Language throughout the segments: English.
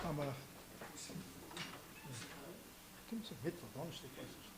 Aber stimmt so, Mittwoch, Donnerstag, weiß ich.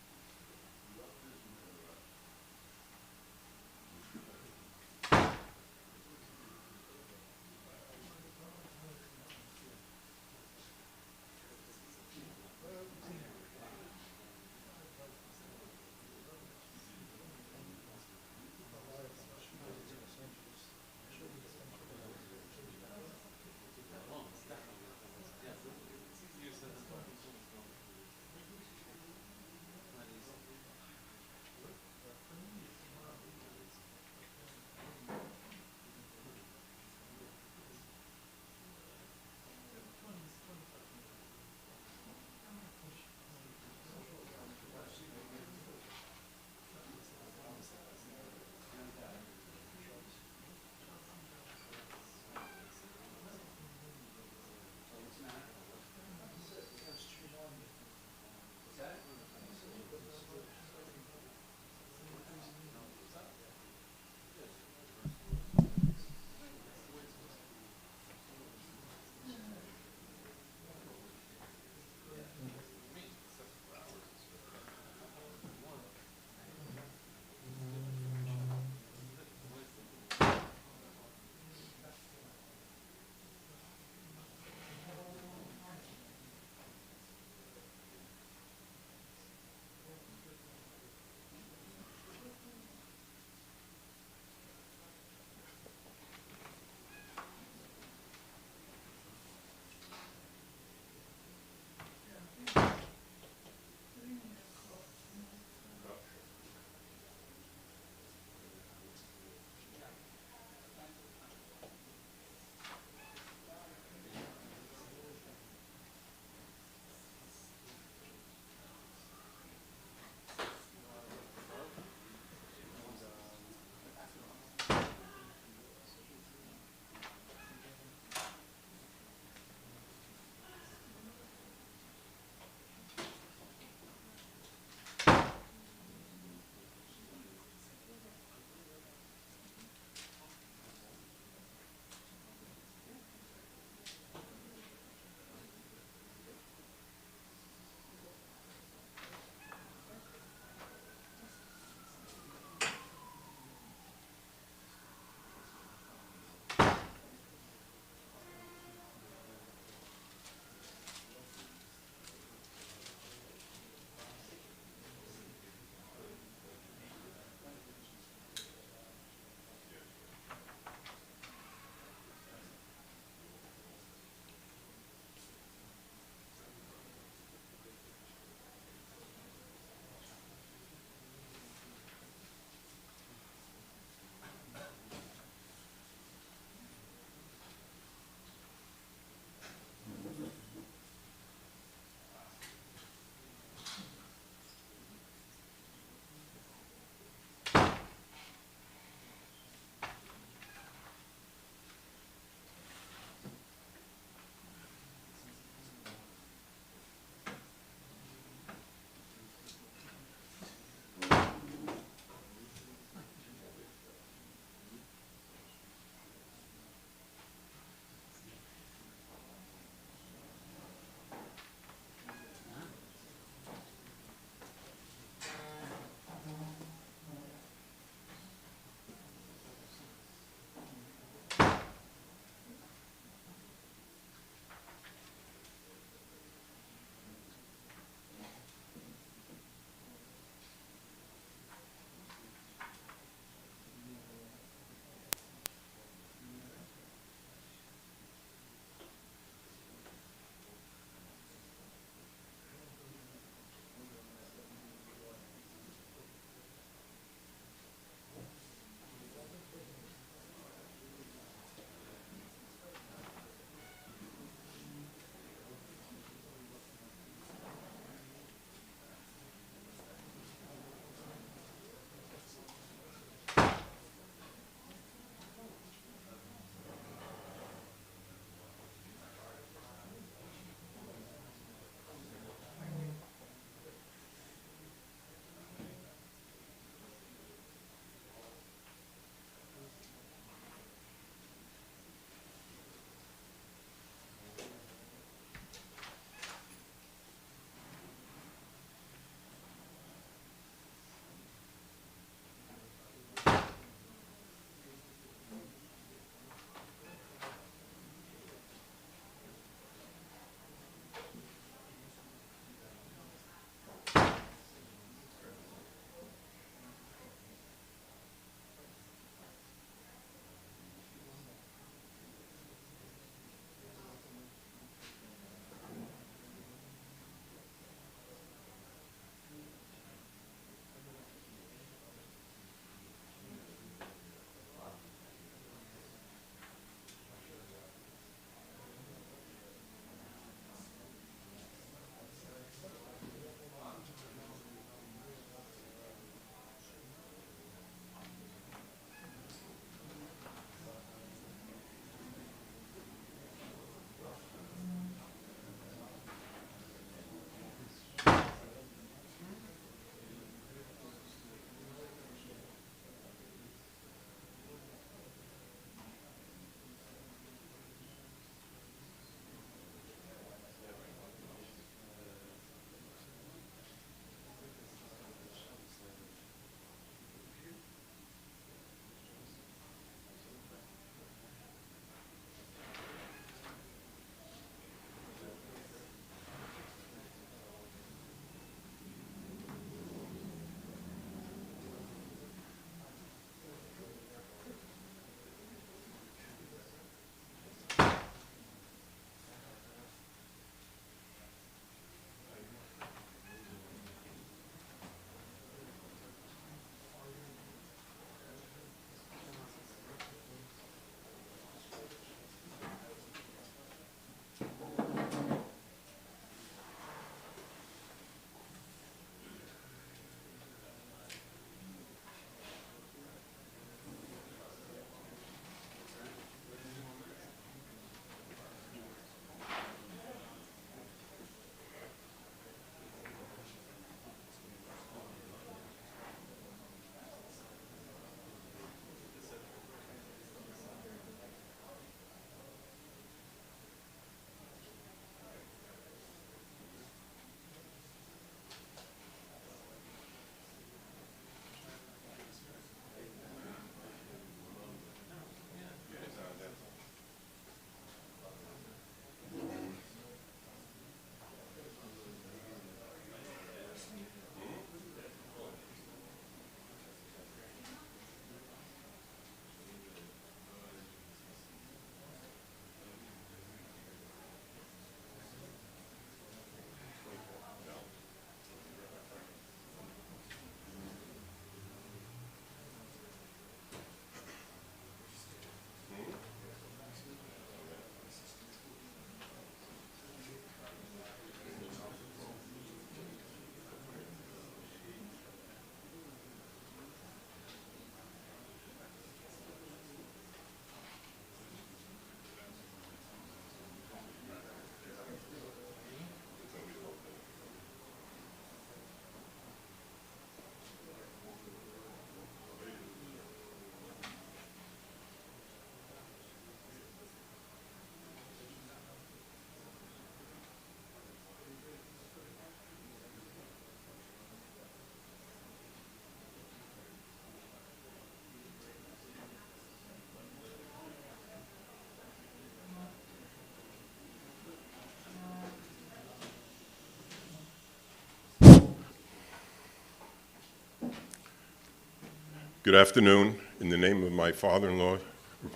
Good afternoon. In the name of my father-in-law,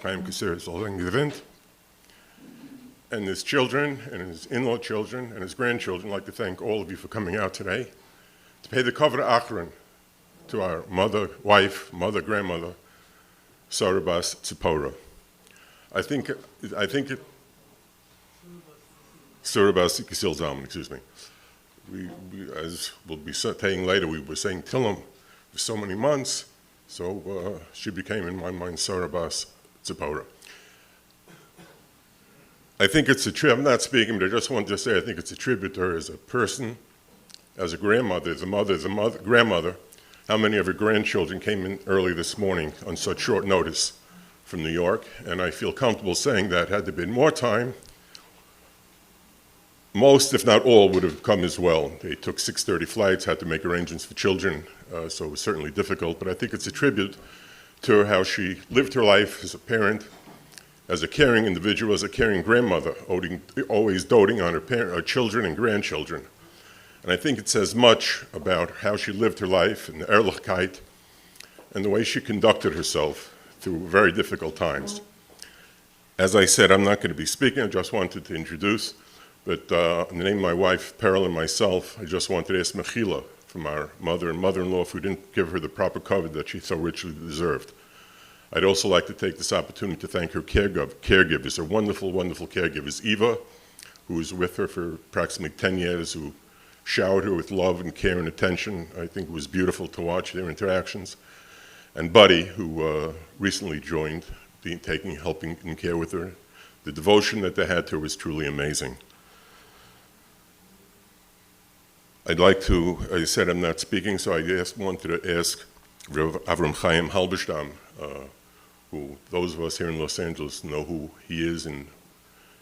Rabbi Kassirer, and his children, and his in-law children, and his grandchildren, I'd like to thank all of you for coming out today to pay the kavod achron to our grandmother, Suri Bas Tzipora. I think Suri Bas Kassirer Zalman, excuse me. We, as we'll be saying later, we were saying Tillim for so many months, so she became, in my mind, Suri Bas Tzipora. I think it's a tribute, I'm not speaking, but I just wanted to say I think it's a tribute to her as a person, as a grandmother, as a grandmother. How many of her grandchildren came in early this morning on such short notice from New York, and I feel comfortable saying that had there been more time, most, if not all, would have come as well. They took 6:30 flights, had to make arrangements for children, so it was certainly difficult, but I think it's a tribute to how she lived her life as a parent, as a caring individual, as a caring grandmother, always doting on her children and grandchildren. And I think it says much about how she lived her life and the Ehrlichkeit and the way she conducted herself through very difficult times. As I said, I'm not going to be speaking, I just wanted to introduce, but in the name of my wife, Peril, and myself, I just wanted to ask Mechila from our mother and mother-in-law if we didn't give her the proper cover that she so richly deserved. I'd also like to take this opportunity to thank her caregivers, her wonderful, wonderful caregivers. Eva, who was with her for approximately 10 years, who showered her with love and care and attention. I think it was beautiful to watch their interactions. And Buddy, who recently joined, helping in care with her. The devotion that they had to her was truly amazing. I'd like to, I said I'm not speaking, so I wanted to ask Rav Avram Chaim Halberstam, who those of us here in Los Angeles know who he is and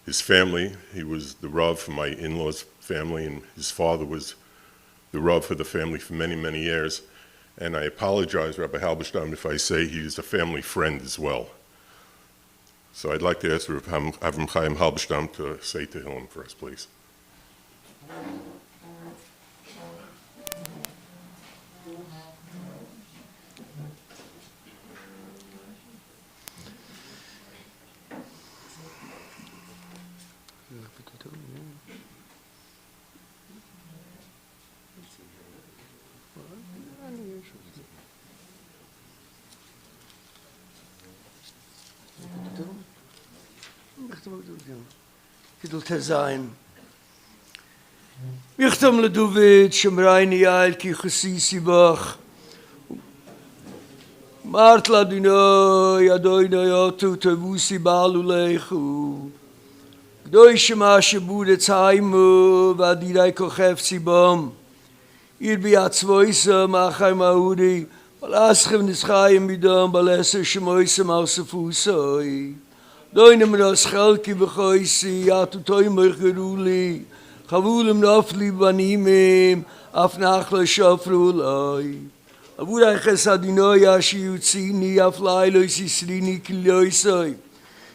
his family. He was the Rav for my in-laws' family, and his father was the Rav for the family for many, many years. And I apologize, Rabbi Halberstam, if I say he's a family friend as well. So I'd like to ask Rav Avram Chaim Halberstam to say to him for us, please. Gidul Tezayin. Michtam leDavid, Shemraini Yael ki chasisi bach. Mart ladinoi, adoinoi otu tevusi balu lechu. Gdoi shema shebud etzaimu, vadirai kochef tzibam. Irbi atzvoisa, machai maudi, valaschem nischayim bidam, balese shemoisem ausefusoi. Doine meras chelki bechoisi, atu toimer geruli, chavulem nafli banimim, af nachle shafrulai. Avurai chesadinoi ashi yutzini, af lailoi sisrini kilioisoi.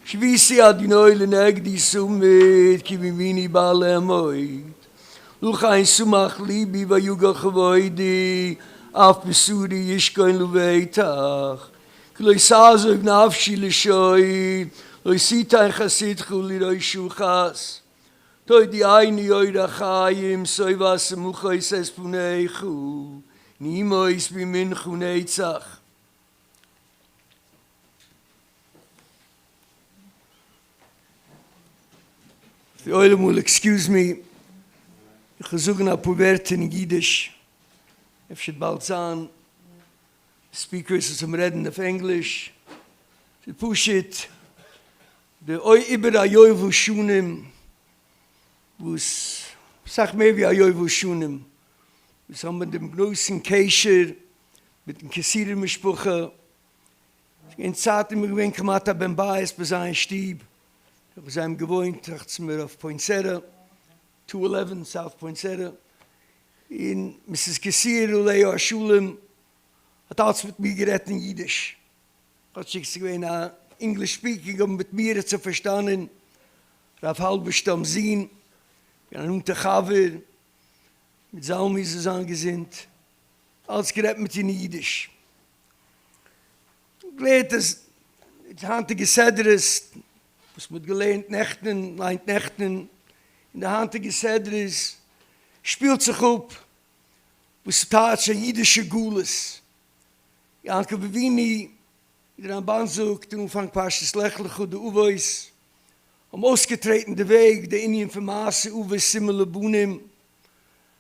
Shvisi adinoi lenegdi sumit, ki mimini balemoid. Luchain sumach libi vayuga chavoidi, af besuri yishkoin luveitach. Kloi sazog nafshi lishoi, Loi sita chasid chuli roi shuchas. Toi di aini oi rachayim, soi vas muchois es puneichu. Nimois biminchu neitzach. The oilem will excuse me. Ich versuche na puvert in Yiddish. If should bald zan. Speakers is some reden of English. To push it. The oi ibera yoivu shunim, was sag mir wie yoivu shunim. Wir haben mit dem großen Kesher, mit dem Kassirer Mischpuche, in Zeit im gewen kamata ben Baes bei sein Stieb. Wir sind gewohnt, rechts mir auf Poinsettia, 211 South Poinsettia. In Mrs. Kassirer Leo Shulim hat alles mit mir geredet in Jiddisch. Hat sich gewesen English speaking, um mit mir zu verstanden. Rav Halberstam sehen, wir haben unter Chaver, mit Salmis ist angesinnt, alles gerät mit in Jiddisch. gelernt, dass die Hand Gesedres, was mit gelernt Nächten, in der Hand Gesedres, spielt sich auf, was tatsächlich jüdische Gules. Janke Bevini, der Ramban sucht, den Umfang Parshas Lech und der Uweis, ausgetreten der Weg, der Indien für Maße, Uweis Simmele Bunim,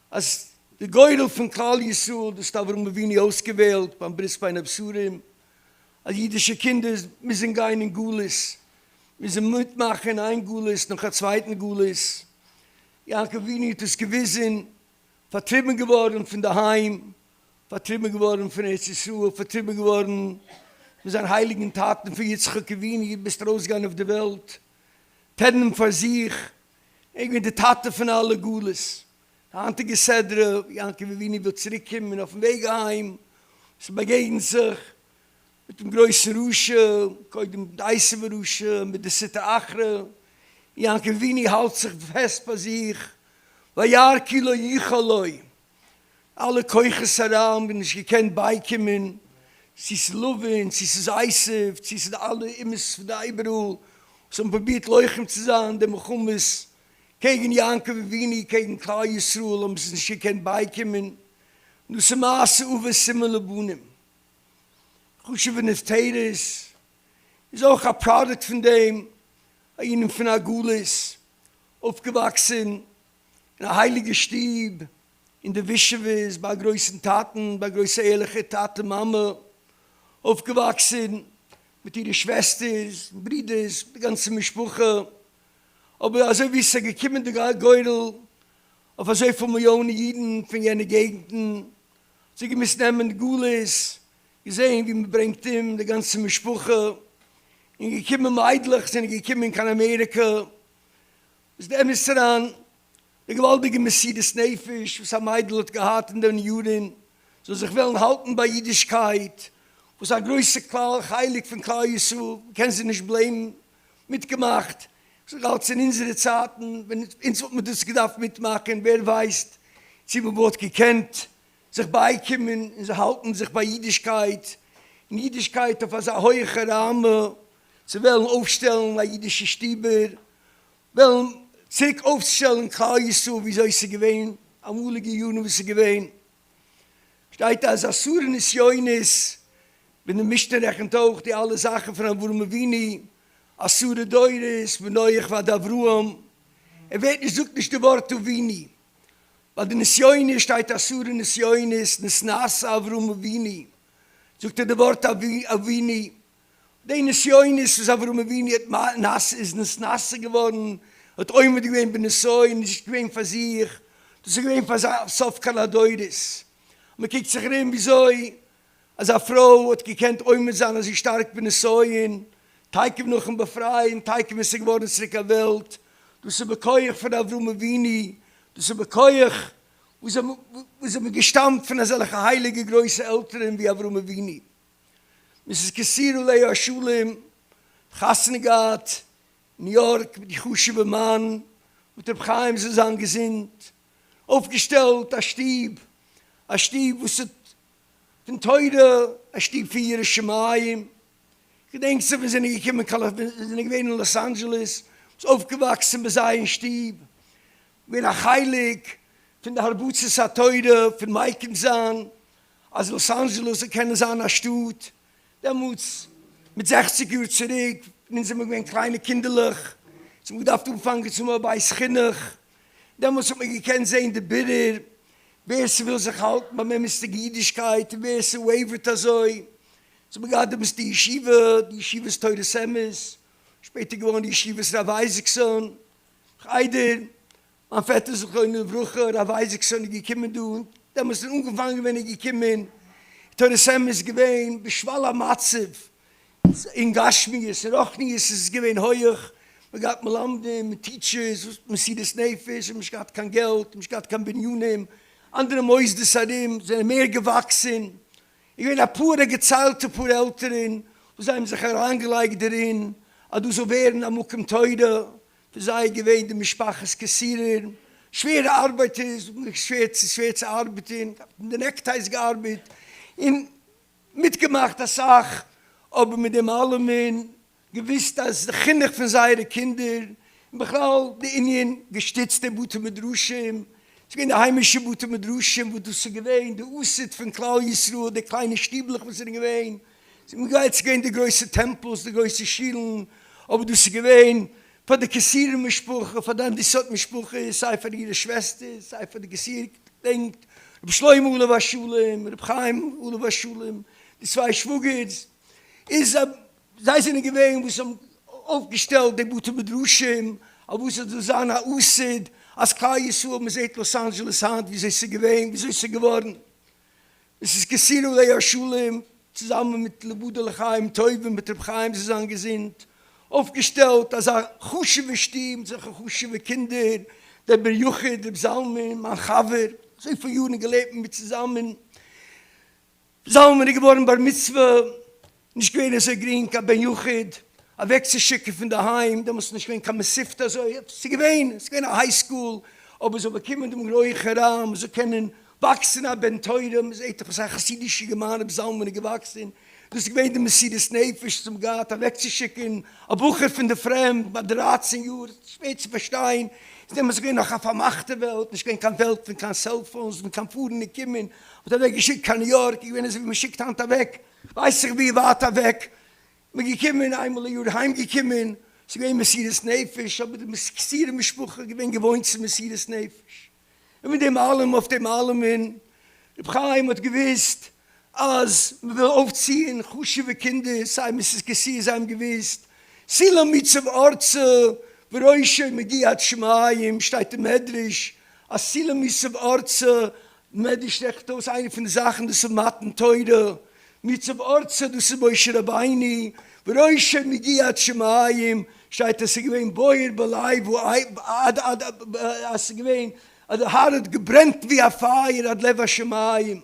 als der Geudel von Klal Yisrael, das da warum Bevini ausgewählt, beim Brisbein Absurim, als jüdische Kinder müssen gehen in Gules, müssen mitmachen, ein Gules, noch ein zweiten Gules. Janke Bevini hat es gewissen, vertrieben geworden von daheim, vertrieben geworden von Yisrael, vertrieben geworden mit seinen heiligen Taten für Yitzchak Kevini, bis rausgegangen auf die Welt. Tennen für sich, irgendwie die Taten von allen Gules. Der Antige Sedre, Janke Kevini will zurückkommen auf dem Weg heim, sie begegnen sich mit dem größten Rusche, mit dem Deisen Rusche, mit der Sitte Achre. Janke Kevini hält sich fest bei sich, Vayar Kilo Yichaloi. Alle Keuches heran, wenn ich gekannt beikommen, sie ist Luven, sie ist Eisef, sie sind alle Immes von der Eberul, so ein probiert Leuchem zu sein, der Mechummes, gegen Janke Vivini, gegen Klal Yisrael, um sie nicht gekannt beikommen. Nu se Maße Uwe Simmele Bunim. Chushev Nefteres ist auch ein Produkt von dem, ihnen von Agulis, aufgewachsen, in der heilige Stieb, in der Wischewes, bei größten Taten, bei größten ehrlichen Taten, Mama, aufgewachsen mit ihren Schwestern, Brüdern, die ganze Mischbuche. Aber also wie sie gekommen, der Geudel, auf so viele Millionen Jiden von jenen Gegenden, sie müssen nehmen Gules, gesehen, wie man bringt ihm, die ganze Mischbuche. Und gekommen meidlich, sind gekommen in Amerika. Das ist daran, der gewaltige Messias Nefesh, was am Eidl hat gehad in den Juden, so sich wollen halten bei Jüdischkeit, was ein größer Heilig von Klal Yisrael, können sie nicht bleiben, mitgemacht. So als in unsere Zeiten, wenn uns wird man das gedacht mitmachen, wer weiß, sie haben Wort gekannt, sich beikommen, sie halten sich bei Jüdischkeit, in Jüdischkeit auf einen hohen Rahmen, sie wollen aufstellen bei jüdische Stieber, wollen zurück aufstellen, Klal Yisrael, wie soll sie gewähnen, amulige Juden, wie sie gewähnen. Steht als Asuren ist Joines, wenn der Mischter rechnet auch die alle Sachen von Avurmavini, Asure Deures, Benoich war Davruam. Wird nicht sucht nicht das Wort Uvini. Weil in Joines steht Asuren ist Joines, Nesnasa Avurmavini. Sucht das Wort Avini. Den ist Joines, was Avurmavini hat nass ist Nesnasa geworden, hat immer die gewähnt bei Nesoi, nicht gewähnt für sich, das ist gewähnt für Sofkala Deures. Man kijkt sich rein, wieso, als eine Frau hat gekannt, immer sein, als sie stark bin, so in, Teikim noch ein Befreien, Teikim ist geworden, zurück der Welt, du sie bekäuig von Avrumavini, du sie bekäuig, wo sie gestammt von solchen heiligen, größeren Eltern wie Avrumavini. Mrs. Kassirer, Lea Schulim, Chasnegat, New York, mit die Chushev Mann, mit der Chaim zusammengesinnt, aufgestellt, ein Stieb, wo sie den Teure, ein Stieb für ihre Schemaim. Ich denke, wir sind gekommen, wir sind gewesen in Los Angeles, sind aufgewachsen bei seinem Stieb. Wir sind heilig, von der Harbuzes hat Teure, von Maikensan, als Los Angeles, wir kennen seine an Stutt. Der muss mit 60 Uhr zurück, dann sind wir gewesen kleine Kinderlich, sind wir gedacht, umfangen zu mal bei Schinnig. Dann muss man gekannt sein, der Bitter, wer will sich halten, bei mir ist die Jüdischkeit, wer wavert das so. So begann die Yeshiva ist Teure Semes, später geworden die Yeshiva ist Rabbi Isaacson. Heider, mein Vater ist in der Brüche, Rabbi Isaacson, die gekommen tun. Da muss dann umgefangen, wenn ich gekommen. Teure Semes gewesen, beschwalla Matzev, in Gashmi, es Rochni, es ist gewesen heuch. Man gab mal Lamde, mit Teachers, man sieht das Nefesh, man hat kein Geld, man hat kein Benjunem. Andere Mäuse des Sarim sind mehr gewachsen. Ich bin eine pure gezahlte, pure Eltern, wo sie haben sich herangelegt darin, aber du so wären am Muckem Teure, für sei gewähnt, die Suri Kassirer. Schwere Arbeit ist, schwer zu arbeiten, in den Neckties gearbeitet, mitgemacht, das Sach, aber mit dem allem gewiss, dass der Kinder von seinen Kindern, Bechlau, die Indien gestützte Bute mit Ruschem, es gibt eine heimische Bute mit Ruschem, wo du sie gewähnt, der Usset von Klau Yisroel, der kleine Stieblich, was sie gewähnt. Es gibt die größten Tempels, die größten Schielen, aber du sie gewähnt, von der Kassirer Mischbuche, von der Disot Mischbuche, sei für ihre Schwester, sei für die Kassirer denkt, Reb Shloim Uleva Shulem, Reb Chaim Uleva Shulem, die zwei Schwugers, sei sie nicht gewähnt, wo sie aufgestellt, die Bute mit Ruschem, aber wo sie zu sagen, Usset, als Klau Yisroel, man sieht Los Angeles Hand, wie sie gewähnt, wie sie geworden. Es ist Kassirer Uleva Shulem, zusammen mit Lebuda Lechaim, Teuben, mit Reb Chaim zusammen gesinnt, aufgestellt, als Chushewe Stimm, solche Chushewe Kinder, der Berjuche, der Psalmen, mein Chaver, so viele Jahre gelebt mit zusammen. Psalmen, geworden Bar Mitzvah, nicht gewähnt, so gering, kein Berjuche, wegzuschicken von daheim, da muss nicht gewähnt, kein Mesifta, so, sie gewähnt, es gewähnt eine Highschool, aber so bekommen dem Gräucheram, so können wachsen, ben Teurem, so etwas chassidische Gemeinde, Psalmen gewachsen, dus ik weet de Messias Nefesh zum Gata wegzuschicken, a Bucher von der Fremd, bei der 18 Jahre, spät zu verstehen, ist immer so noch eine vermachte Welt, nicht kein Welt, von kein Cellphones, von kein Fuhren nicht kommen, und da weggeschickt kann New York, ich weiß nicht, wie man schickt Hand da weg, weiß ich, wie war da weg, wir gekommen, einmal ein Jahr heimgekommen, so gewesen Messias Nefesh, aber der Messias Mischbuche, gewesen gewohnt zu Messias Nefesh. Und mit dem allem, auf dem allem hin, Reb Chaim hat gewusst, als wir aufziehen, Chushewe Kinder, sei Mrs. Kassirer, sei ihm gewiss, Sila mitzav Orze, Veroishe Megiat Shemaim, steht im Medrisch, als Sila mitzav Orze, Medrisch steht aus einer von den Sachen, das sind Matten teure, mitzav Orze, das ist Moshe Rabbeini, Veroishe Megiat Shemaim, steht, dass sie gewähnt, Boyer Belei, wo als sie gewähnt, der Haar hat gebrennt wie ein Feier, hat Leva Shemaim.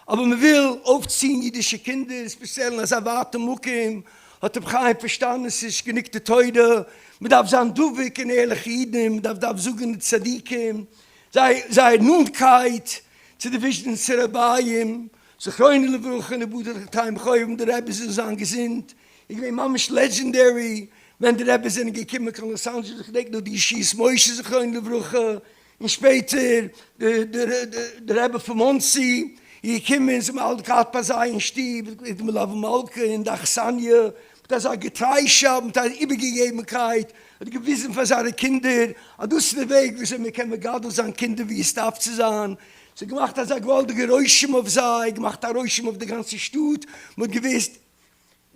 Aber man will aufziehen jüdische Kinder, speziell als Avate Mukim, hat der Chaim verstanden, es ist genickte Teude, man darf sagen, Duvik in ehrlich Jiden, man darf suchen Tzadikim, sei Nunkeit, zu der Wichten Zerabayim, so Chroinele Bruchen, der Bruder der Taim Choyim, der Rebbe sind so angesinnt. Ich weiß, Mama ist legendary, wenn der Rebbe sind gekommen in Los Angeles, ich denke nur die Schiess Moishe, so Chroinele Bruchen, und später der Rebbe von Monsi, ich komme in so einem alten Kaltpasai in Stieb, in der Malke, in der Achsanje, das ist Getreischab, und das ist Übergegebenkeit, und gewissen von seinen Kindern, und das ist der Weg, wie wir können gerade sagen, Kinder, wie es darf zu sein. Sie gemacht hat gewaltige Geräusche auf sei, gemacht hat Geräusche auf der ganzen Stutt, und gewiss,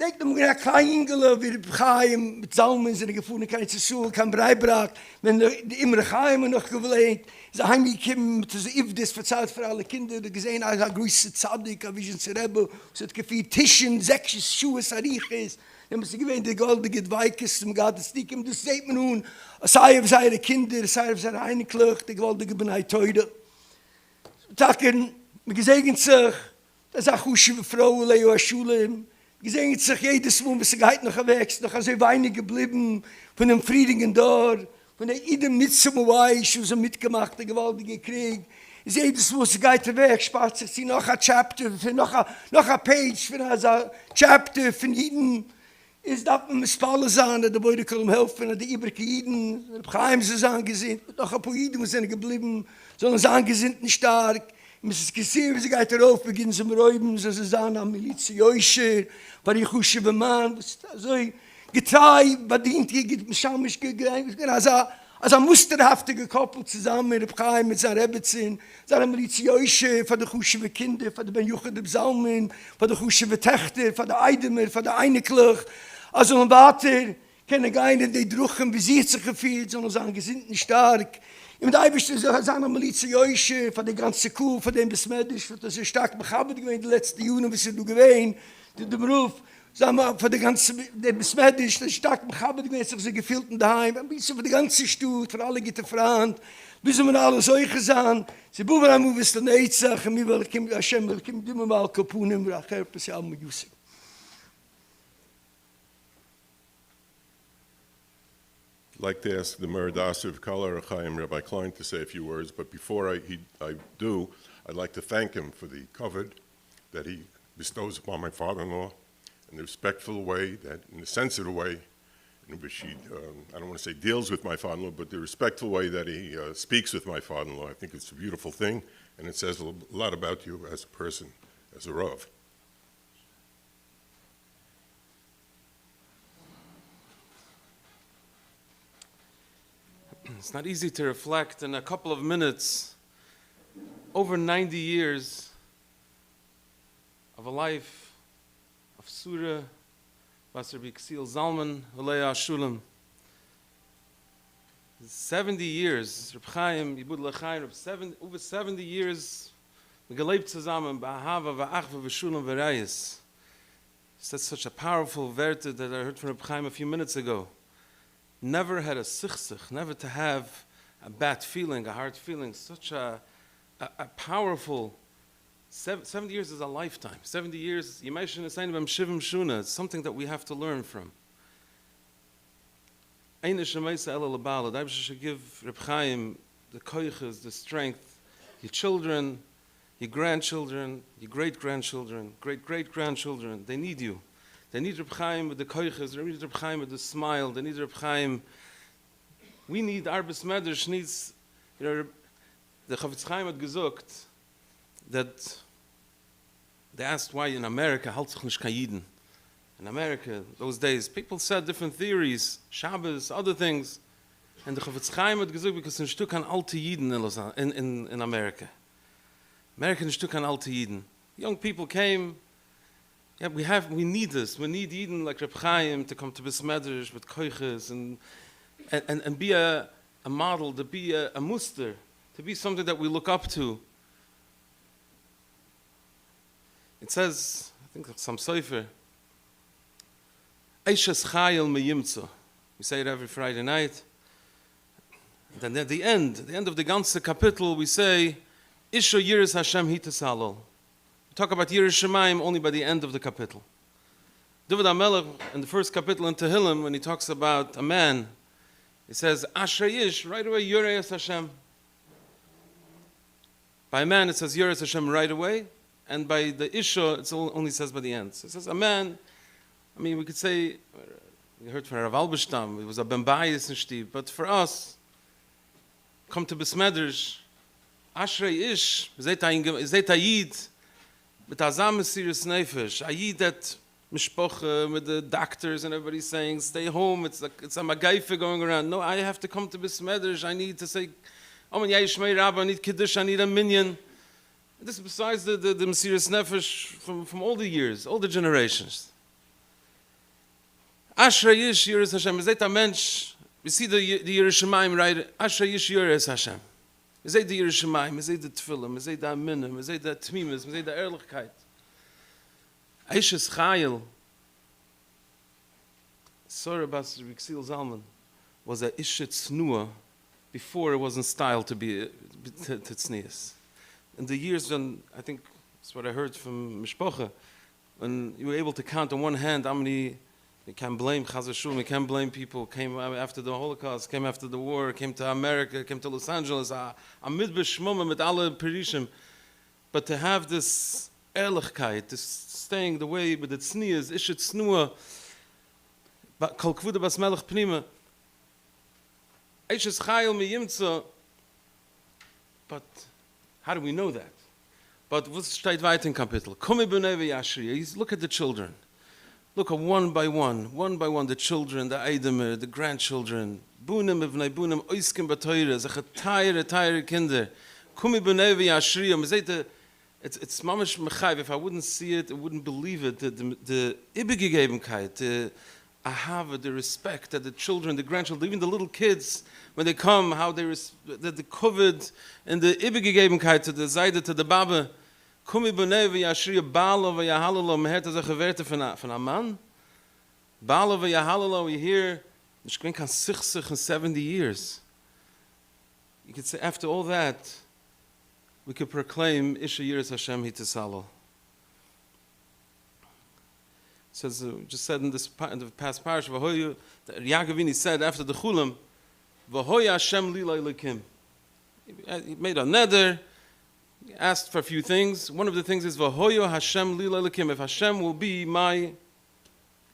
denkt um eine kleine Engel, wie der Chaim mit Salmen, seine gefunden, keine Zesur, kein Breibrach, wenn die immer Chaim noch gewollt, ist heimgekommen, mit so Ivdes verzahlt für alle Kinder, die gesehen, als größte Zadig, wie ein Zerebel, so hat gefühlt Tischen, 6 Schuhe, Sariches, dann muss ich gewähnt, die goldige Dweikes zum Gottesdienst, das sieht man nun, sei auf seine Kinder, sei auf seine Einklöch, die goldige Benei Teude. Taken, wir gesegnet sich, das ist auch Husche Frau, Leo Schule, gesegnet sich jedes Mal, was geht noch erwächst, noch so weinig geblieben, von dem Friedigen dort, von der Idem Mitzumawaisch, was mitgemacht, der gewaltige Krieg. Ist jedes Mal, was geht weg, spart sich sie noch ein Chapter, für noch ein Page, für ein Chapter von Iden. Ist darf man mit Spalle sein, der Beide können helfen, die Ibrike Iden, der Chaim ist angesinnt, noch ein paar Iden sind geblieben, sondern sie angesinnt nicht stark. Mrs. Kassirer, sie geht darauf, beginnen sie mit Räuben, so sie sagen, am Milizie Joischer, bei der Chushewe Mann, so getrei, bedient, schamisch, also musterhafte gekoppelt zusammen mit dem Chaim, mit seiner Rebetzin, seiner Milizie Joischer, von der Chushewe Kinder, von der Ben-Juche der Psalmen, von der Chushewe Tächter, von der Eidemer, von der Eineklöch, also ein Vater, keine Geine, die Druchen besiegt sich gefühlt, sondern sagen, gesinnten stark. Im Eibischten sagen Milizie Joische, von der ganzen Kuh, von dem Besmedisch, das ist stark bechabbert gewesen, die letzten Jahre, wie sie du gewesen, der Beruf, sagen wir, von der ganzen, der Besmedisch, das ist stark bechabbert gewesen, sie gefühlten daheim, ein bisschen von der ganzen Stutt, von alle geht Frant, bis wir alle solche sahen, sie buben am Uwes der Neizach, und wir wollen, Hashem, wir kommen immer mal kapunen, wir haben es ja alle Jussi. I'd like to ask the Meradasa of Kala Chaim, Rabbi Klein, to say a few words, but before I do, I'd like to thank him for the covet that he bestows upon my father-in-law. in a respectful way, that in a sensitive way, in which he, I don't want to say deals with my father-in-law, but the respectful way that he speaks with my father-in-law. I think it's a beautiful thing, and it says a lot about you as a person, as a Rav. It's not easy to reflect in a couple of minutes over 90 years of a life of Suri Kassirer Zalman Levaya Shulam. 70 years, Reb Chaim, Yibud L'chaim, over 70 years, we gelebt zusammen, ba'ahava, va'achva, v'shulam, v'rayis. That's such a powerful werte that I heard from Reb Chaim a few minutes ago. Never had a sichsich, never to have a bad feeling, a hard feeling, such a powerful, 70 years is a lifetime. 70 years, Yemeshin Esayin B'em Shivim Shuna, it's something that we have to learn from. Ein Shemaisa Ela L'Bala, the Rebbe should give Reb Chaim the koiches, the strength, your children, your grandchildren, your great-grandchildren, great-great-grandchildren, they need you. They need Reb Chaim with the koiches, they need Reb Chaim with the smile, they need Reb Chaim. We need Arbes Medrash needs, the Chavetz Chaim had gesagt that they asked why in America halt sich nicht kein Yidden. In America, those days, people said different theories, Shabbos, other things. And the Chavetz Chaim had gesagt because ein Stück an alte Yidden in America. America ein Stück an alte Yidden. Young people came. Yeah, we need this. We need Yidden like Reb Chaim to come to Besmedrish with koiches and be a model, to be a muster, to be something that we look up to. It says, I think some Sefer, Eishes Chayil Meyimtzo. We say it every Friday night. And then at the end of the ganze Kapitel, we say, Isho Yiras Hashem Hitasalol. We talk about Yiras Shemaim only by the end of the Kapitel. David HaMelech, in the first Kapitel in Tehillim, when he talks about a man, he says, Asher Yish, right away, Yiras Hashem. By a man, it says Yiras Hashem right away, and by the Isho, it only says by the end. So it says, a man, I mean, we could say, we heard from Rav Albishtam, it was a Bembayis and Shtiv, but for us, come to Besmedrish, Ashrei Ish, Zet Ayid, with Azam Mesiris Nefesh, Ayid that Mishpoche, with the doctors and everybody saying, stay home, it's a Magaife going around. No, I have to come to Besmedrish, I need to say, oh, man, Yishmei Rabbi, I need Kiddush, I need a minyan. This is besides the Mesiris Nefesh from all the years, all the generations. Ashrei Yish Yiras Hashem. Is that a mensch? We see the Yiras Shemaim right. Ashrei Yish Yiras Hashem. Is that the Yiras Shemaim? Is that the Tefillim? Is that the Aminim? Is that the Tmimis? Is that the Ehrlichkeit? Eishes Chayil, Suri Kassirer Zalman, was a Ishet Snua before it was in style to be Tznius. In the years when, I think that's what I heard from Mishpoche, when you were able to count on one hand how many. We can't blame Chaz v'Shalom, we can't blame people, came after the Holocaust, came after the war, came to America, came to Los Angeles, a midbesh shmoma mit alle perishim. But to have this ehrlichkeit, this staying the way with the tznias, ishet snua, kol kvuda bas melech pnima, eishes chayil miyimtza. But how do we know that? But what's steht weiter in Kapitel? Komi b'nei v'yashri, look at the children. Look at one by one, the children, the Eidemer, the grandchildren. Bunim evnei bunim, oiskim b'toyre, zech teire kinder. Kumi b'nei v'yashriyam. It's mamash mechayv. If I wouldn't see it, I wouldn't believe it. The Ibegegebenkeit, the ahava, the respect that the children, the grandchildren, even the little kids, when they come, how the COVID and the Ibegegebenkeit to the Zayda, to the Baba. Kumi b'nei v'yashriya ba'alo v'yahalalo mehet az a gewerte von a man. Ba'alo v'yahalalo, we hear, ich bin kan 60 and 70 years. You could say after all that, we could proclaim Isha Yiras Hashem Hitisalo. It says, just said in the past parish, V'hoyu, Yaakov said after the Chulam, V'hoya Hashem lila elikim. He made a neder. He asked for a few things. One of the things is V'hoyo Hashem lila elikim. If Hashem will be my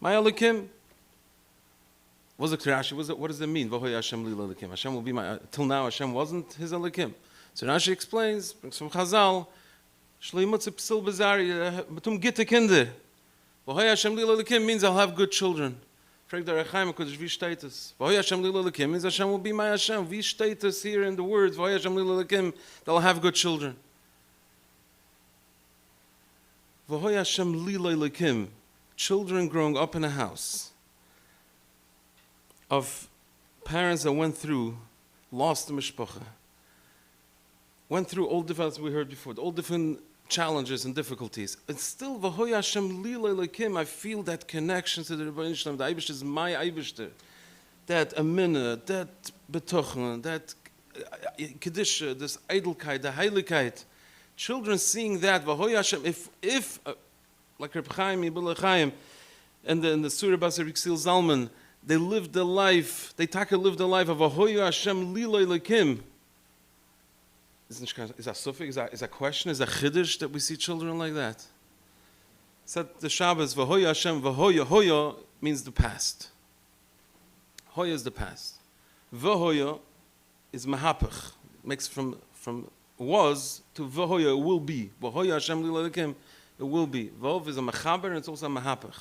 My Elokim. What does it mean? V'hoya Hashem li Elokim. Hashem will be my. Till now, Hashem wasn't his Elokim. So Rashi explains, brings from Chazal, Shleimutz psil bezari, betum gitte Kinder. V'hoya Hashem li Elokim means I'll have good children. Frag der Rechaim Kodesh, wie steht es? V'hoya Hashem li Elokim means Hashem will be my Hashem. Wie steht es here in the words? V'hoya Hashem li Elokim, they'll have good children. V'hoya Hashem li Elokim, children growing up in a house of parents that went through, lost the mishpacha, went through all different, as we heard before, all different challenges and difficulties. And still, V'hoya Hashem li Elokim, I feel that connection to the Rebbeinu Shalom. The Eibishter is my Eibishter. That amina, that betochen, that kedusha, this edelkeit, the heiligkeit. Children seeing that, V'hoya Hashem, if like Reb Chaim, Yibul Chaim, and the Suri Kassirer Zalman, they lived the life, they lived the life of V'hoya Hashem li Elokim. Is that suffix? Is that question? Is that chiddush that we see children like that? Said the Shabbos, V'hoya Hashem, V'hoya, Hoya means the past. Hoya is the past. V'hoya is mahapach. Makes from was to V'hoya, it will be. V'hoya Hashem li Elokim, it will be. V'hov is a mechaber and it's also a mahapach.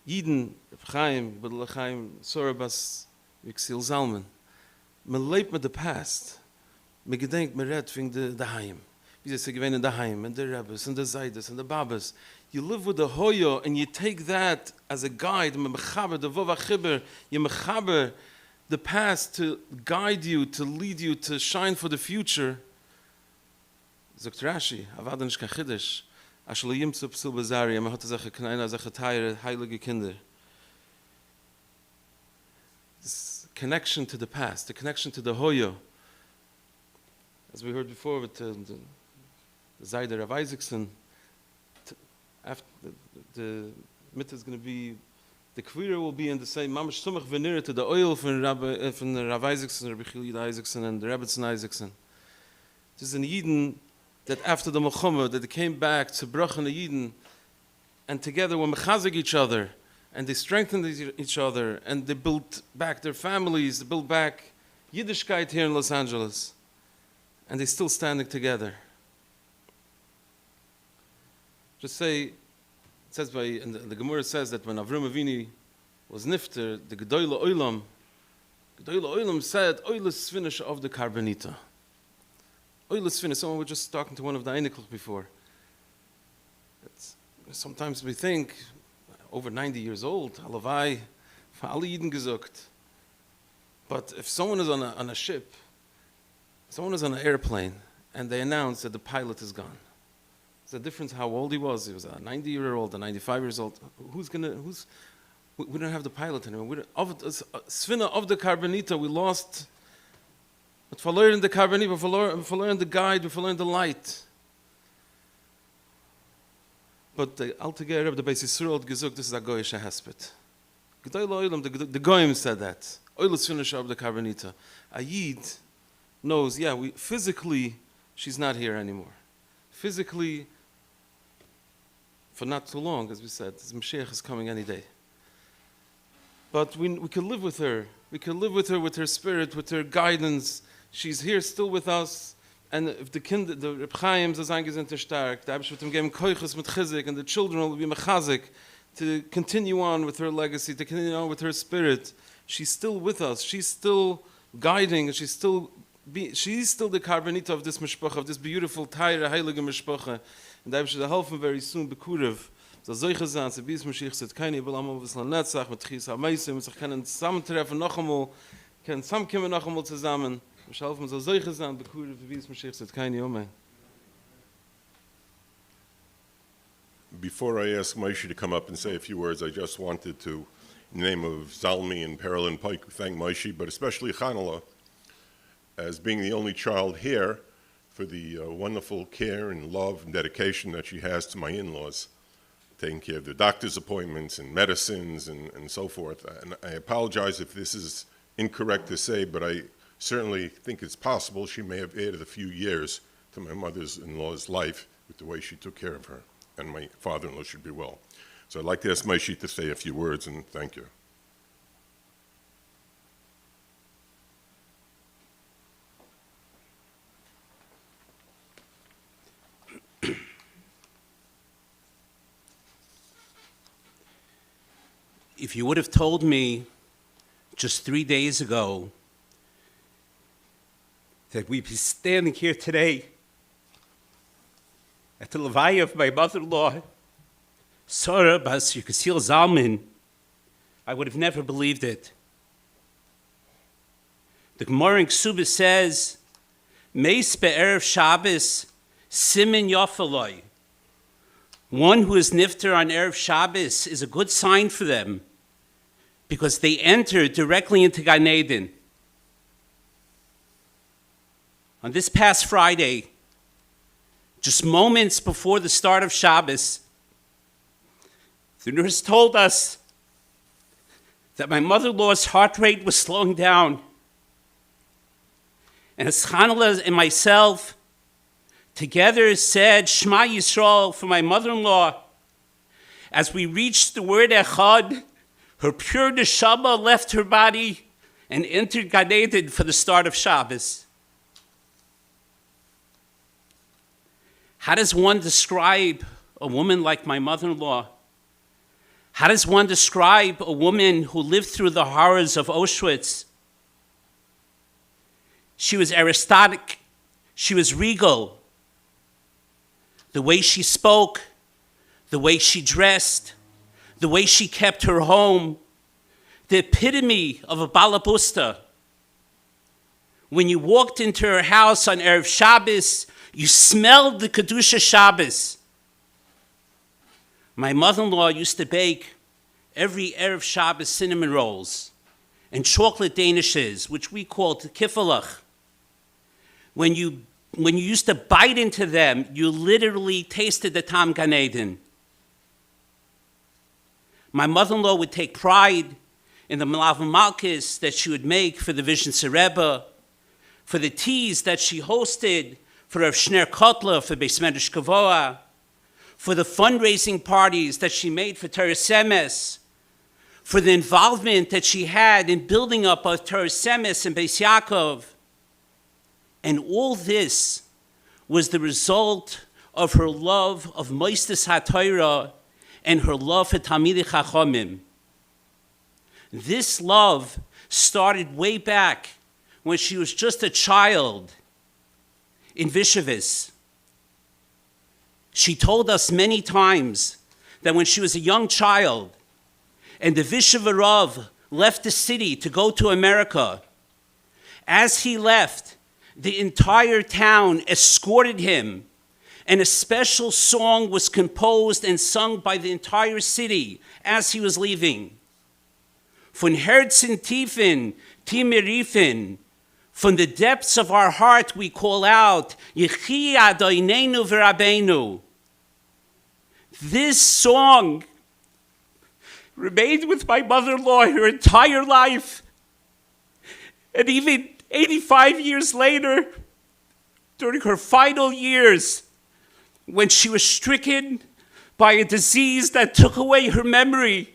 Yidden, Reb Chaim, Yibul Chaim, Suri Kassirer Zalman. Me lebt mit the past. Me gedenkt, me redt wegen the Haim. Wie sie gewähnen in the Haim, and the Rebbes, and the Zaydes, and the Babas. You live with the Hoya, and you take that as a guide, me mechaber, the Vov HaChibber, you mechaber the past to guide you, to lead you, to shine for the future. Zogt Rashi, avad nish kein Chiddush, asher lo yimtzu psul bezari, me hat zache kneine, zache teire, heilige Kinder. Connection to the past, the connection to the Hoya. As we heard before with the Zayder of Isaacson, after the mitzvah is going to be, the kvira will be in the same, mamash sumach venira to the oil from Rav Isaacson, Rabbi Chilid Isaacson, and the Rebbetzin Isaacson. This is an Yidden that after the Melchama, that they came back to Brach and the Yidden, and together were mechazik each other, and they strengthened each other, and they built back their families, they built back Yiddishkeit here in Los Angeles. And they're still standing together. Just say, it says and the Gemara says that when Avram Avinu was nifter, the Gedoyle Oilam said, Oilas finish of the Carbonita. Oilas finish, someone was just talking to one of the Einiklich before. Sometimes we think, over 90 years old, Levaya, for alle Yidden gesucht. But if someone is on a ship, someone is on an airplane, and they announce that the pilot is gone. It's a difference how old he was. He was a 90-year-old, a 95 years old. We don't have the pilot anymore. Svina of the Carbonita, we lost. But verloren the Carbonita, we verloren the guide, we verloren the light. But the altogether of the Beis Yisrael had gesagt, this is a goyish hesped. The goyim said that. Oilus finish of the Carbonita. A Yid knows, physically, she's not here anymore. Physically, for not too long, as we said, the Mashiach is coming any day. But we can live with her. We can live with her, with her spirit, with her guidance. She's here still with us. And if the Reb Chaim is eingesinnt stark, the Abba wird ihm geben Koiches mit Chizik, and the children will be mechazik to continue on with her legacy, to continue on with her spirit. She's still with us. She's still guiding. She's still the Carbonita of this mishpacha, of this beautiful, teire, heilige mishpacha. And the Abba should help him very soon, Bekurev. So solche Sachen, sie bis Mashiach sind keine, will einmal wissen, Netzach, mit Chis HaMeisim, sich können zusammentreffen, noch einmal, können zusammenkommen noch einmal zusammen. Before I ask Moshe to come up and say a few words, I just wanted to, in the name of Zalmi and Peril and Pike, thank Moshe, but especially Chanala, as being the only child here, for the wonderful care and love and dedication that she has to my in-laws, taking care of their doctor's appointments and medicines and so forth. And I apologize if this is incorrect to say, but I certainly think it's possible she may have added a few years to my mother-in-law's life with the way she took care of her, and my father-in-law should be well. So I'd like to ask Maishi to say a few words, and thank you. If you would have told me just 3 days ago that we'd be standing here today at the Levaya of my mother-in-law, Suri Kassirer Zalman, I would have never believed it. The Gemara in Ksubah says, Meis be'erev Shabbos, simin yafaloi. One who is nifter on Erev Shabbos is a good sign for them because they enter directly into Gan Eden. On this past Friday, just moments before the start of Shabbos, the nurse told us that my mother-in-law's heart rate was slowing down. And as Chanala and myself together said Shema Yisrael for my mother-in-law, as we reached the word Echad, her pure neshama left her body and entered Gan Eden for the start of Shabbos. How does one describe a woman like my mother-in-law? How does one describe a woman who lived through the horrors of Auschwitz? She was aristocratic, she was regal. The way she spoke, the way she dressed, the way she kept her home, the epitome of a balabusta. When you walked into her house on Erev Shabbos, you smelled the Kedusha Shabbos. My mother-in-law used to bake every Erev Shabbos cinnamon rolls and chocolate danishes, which we called kiffelach. When you used to bite into them, you literally tasted the Tam Gan Eden. My mother-in-law would take pride in the Malav Malkis that she would make for the Vision Rebbe, for the teas that she hosted for Rav Shner Kotler, for Beis Medrash Kavoa, for the fundraising parties that she made for Torah Semes, for the involvement that she had in building up of Torah Semes and Beis Yaakov. And all this was the result of her love of Moistus HaTorah and her love for Talmidei Chachamim. This love started way back when she was just a child in Vishavis. She told us many times that when she was a young child and the Vishav Rav left the city to go to America, as he left, the entire town escorted him, and a special song was composed and sung by the entire city as he was leaving. Von Herzen tiefen, Timirifin, from the depths of our heart we call out, Yechi Adonenu v'Rabbeinu. This song remained with my mother-in-law her entire life. And even 85 years later, during her final years, when she was stricken by a disease that took away her memory,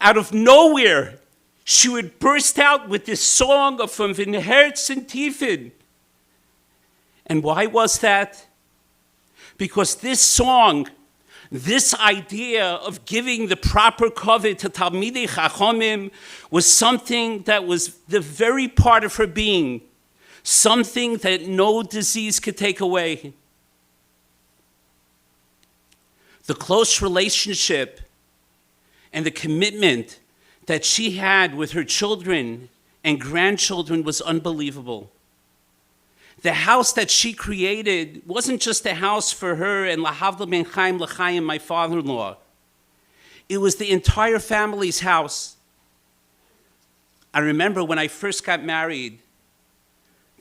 out of nowhere, she would burst out with this song of Von Herzen tiefen. And why was that? Because this song, this idea of giving the proper kavod to Talmidei Chachamim was something that was the very part of her being, something that no disease could take away. The close relationship and the commitment that she had with her children and grandchildren was unbelievable. The house that she created wasn't just a house for her and Lahavla ben Chaim L'chaim, my father-in-law. It was the entire family's house. I remember when I first got married,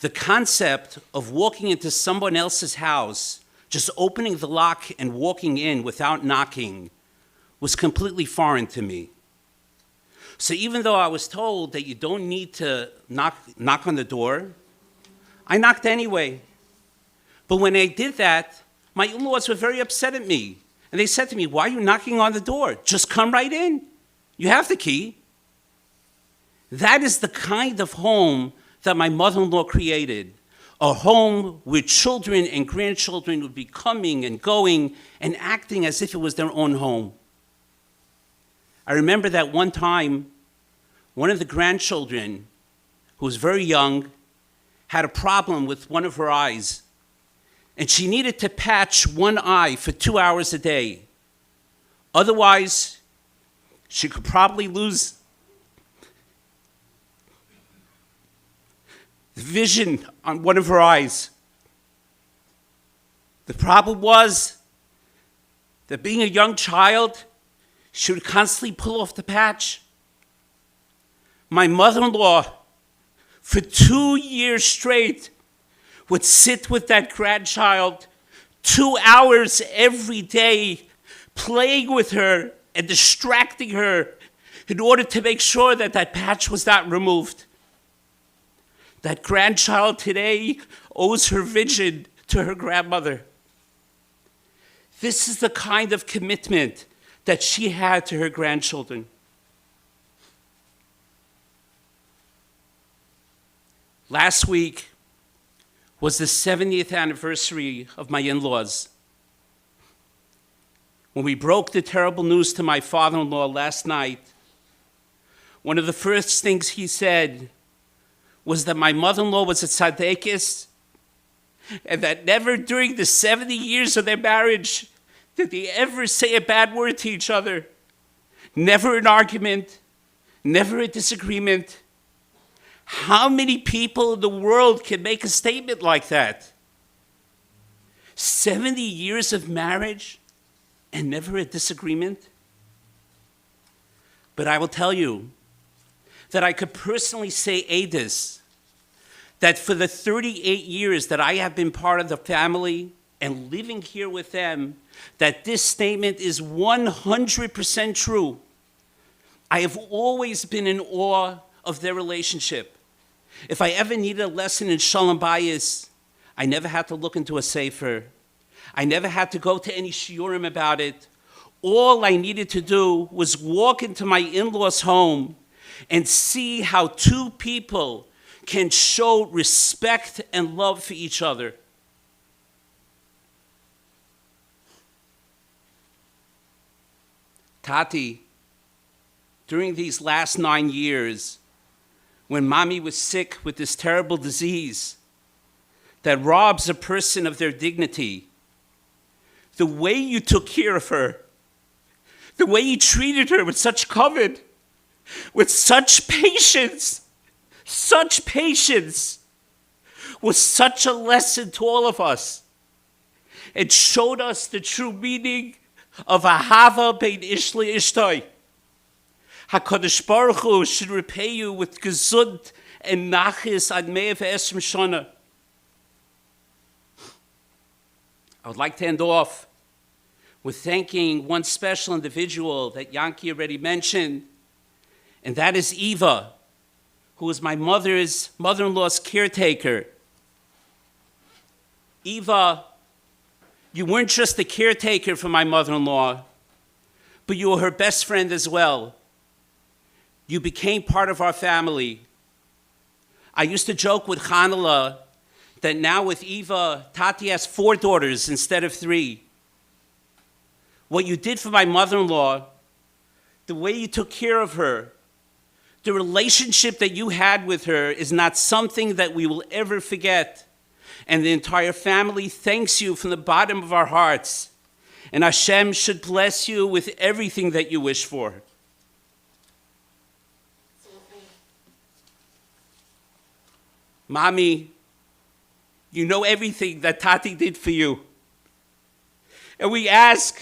the concept of walking into someone else's house, just opening the lock and walking in without knocking, was completely foreign to me. So even though I was told that you don't need to knock on the door, I knocked anyway. But when I did that, my in-laws were very upset at me. And they said to me, why are you knocking on the door? Just come right in. You have the key. That is the kind of home that my mother-in-law created. A home where children and grandchildren would be coming and going and acting as if it was their own home. I remember that one time, one of the grandchildren, who was very young, had a problem with one of her eyes. And she needed to patch one eye for 2 hours a day. Otherwise, she could probably lose the vision on one of her eyes. The problem was that being a young child, she would constantly pull off the patch. My mother-in-law, for 2 years straight, would sit with that grandchild 2 hours every day, playing with her and distracting her in order to make sure that that patch was not removed. That grandchild today owes her vision to her grandmother. This is the kind of commitment that she had to her grandchildren. Last week was the 70th anniversary of my in-laws. When we broke the terrible news to my father-in-law last night, one of the first things he said was that my mother-in-law was a tzaddikus, and that never during the 70 years of their marriage did they ever say a bad word to each other. Never an argument, never a disagreement. How many people in the world can make a statement like that? 70 years of marriage and never a disagreement? But I will tell you that I could personally say Adis, that for the 38 years that I have been part of the family and living here with them, that this statement is 100% true. I have always been in awe of their relationship. If I ever needed a lesson in Shalom Bayis, I never had to look into a sefer. I never had to go to any shiurim about it. All I needed to do was walk into my in-laws' home and see how two people can show respect and love for each other. Tati, during these last 9 years, when mommy was sick with this terrible disease that robs a person of their dignity, the way you took care of her, the way you treated her with such kavod, with such patience, was such a lesson to all of us. It showed us the true meaning of ahava bein ish le'ishtoi. HaKadosh Baruch Hu should repay you with gesund and nachis ad 110 shana. I would like to end off with thanking one special individual that Yankee already mentioned, and that is Eva, who is my mother-in-law's caretaker. Eva, you weren't just the caretaker for my mother-in-law, but you were her best friend as well. You became part of our family. I used to joke with Hanala that now with Eva, Tati has 4 daughters instead of 3. What you did for my mother-in-law, the way you took care of her, the relationship that you had with her is not something that we will ever forget. And the entire family thanks you from the bottom of our hearts. And Hashem should bless you with everything that you wish for. Mommy, you know everything that Tati did for you. And we ask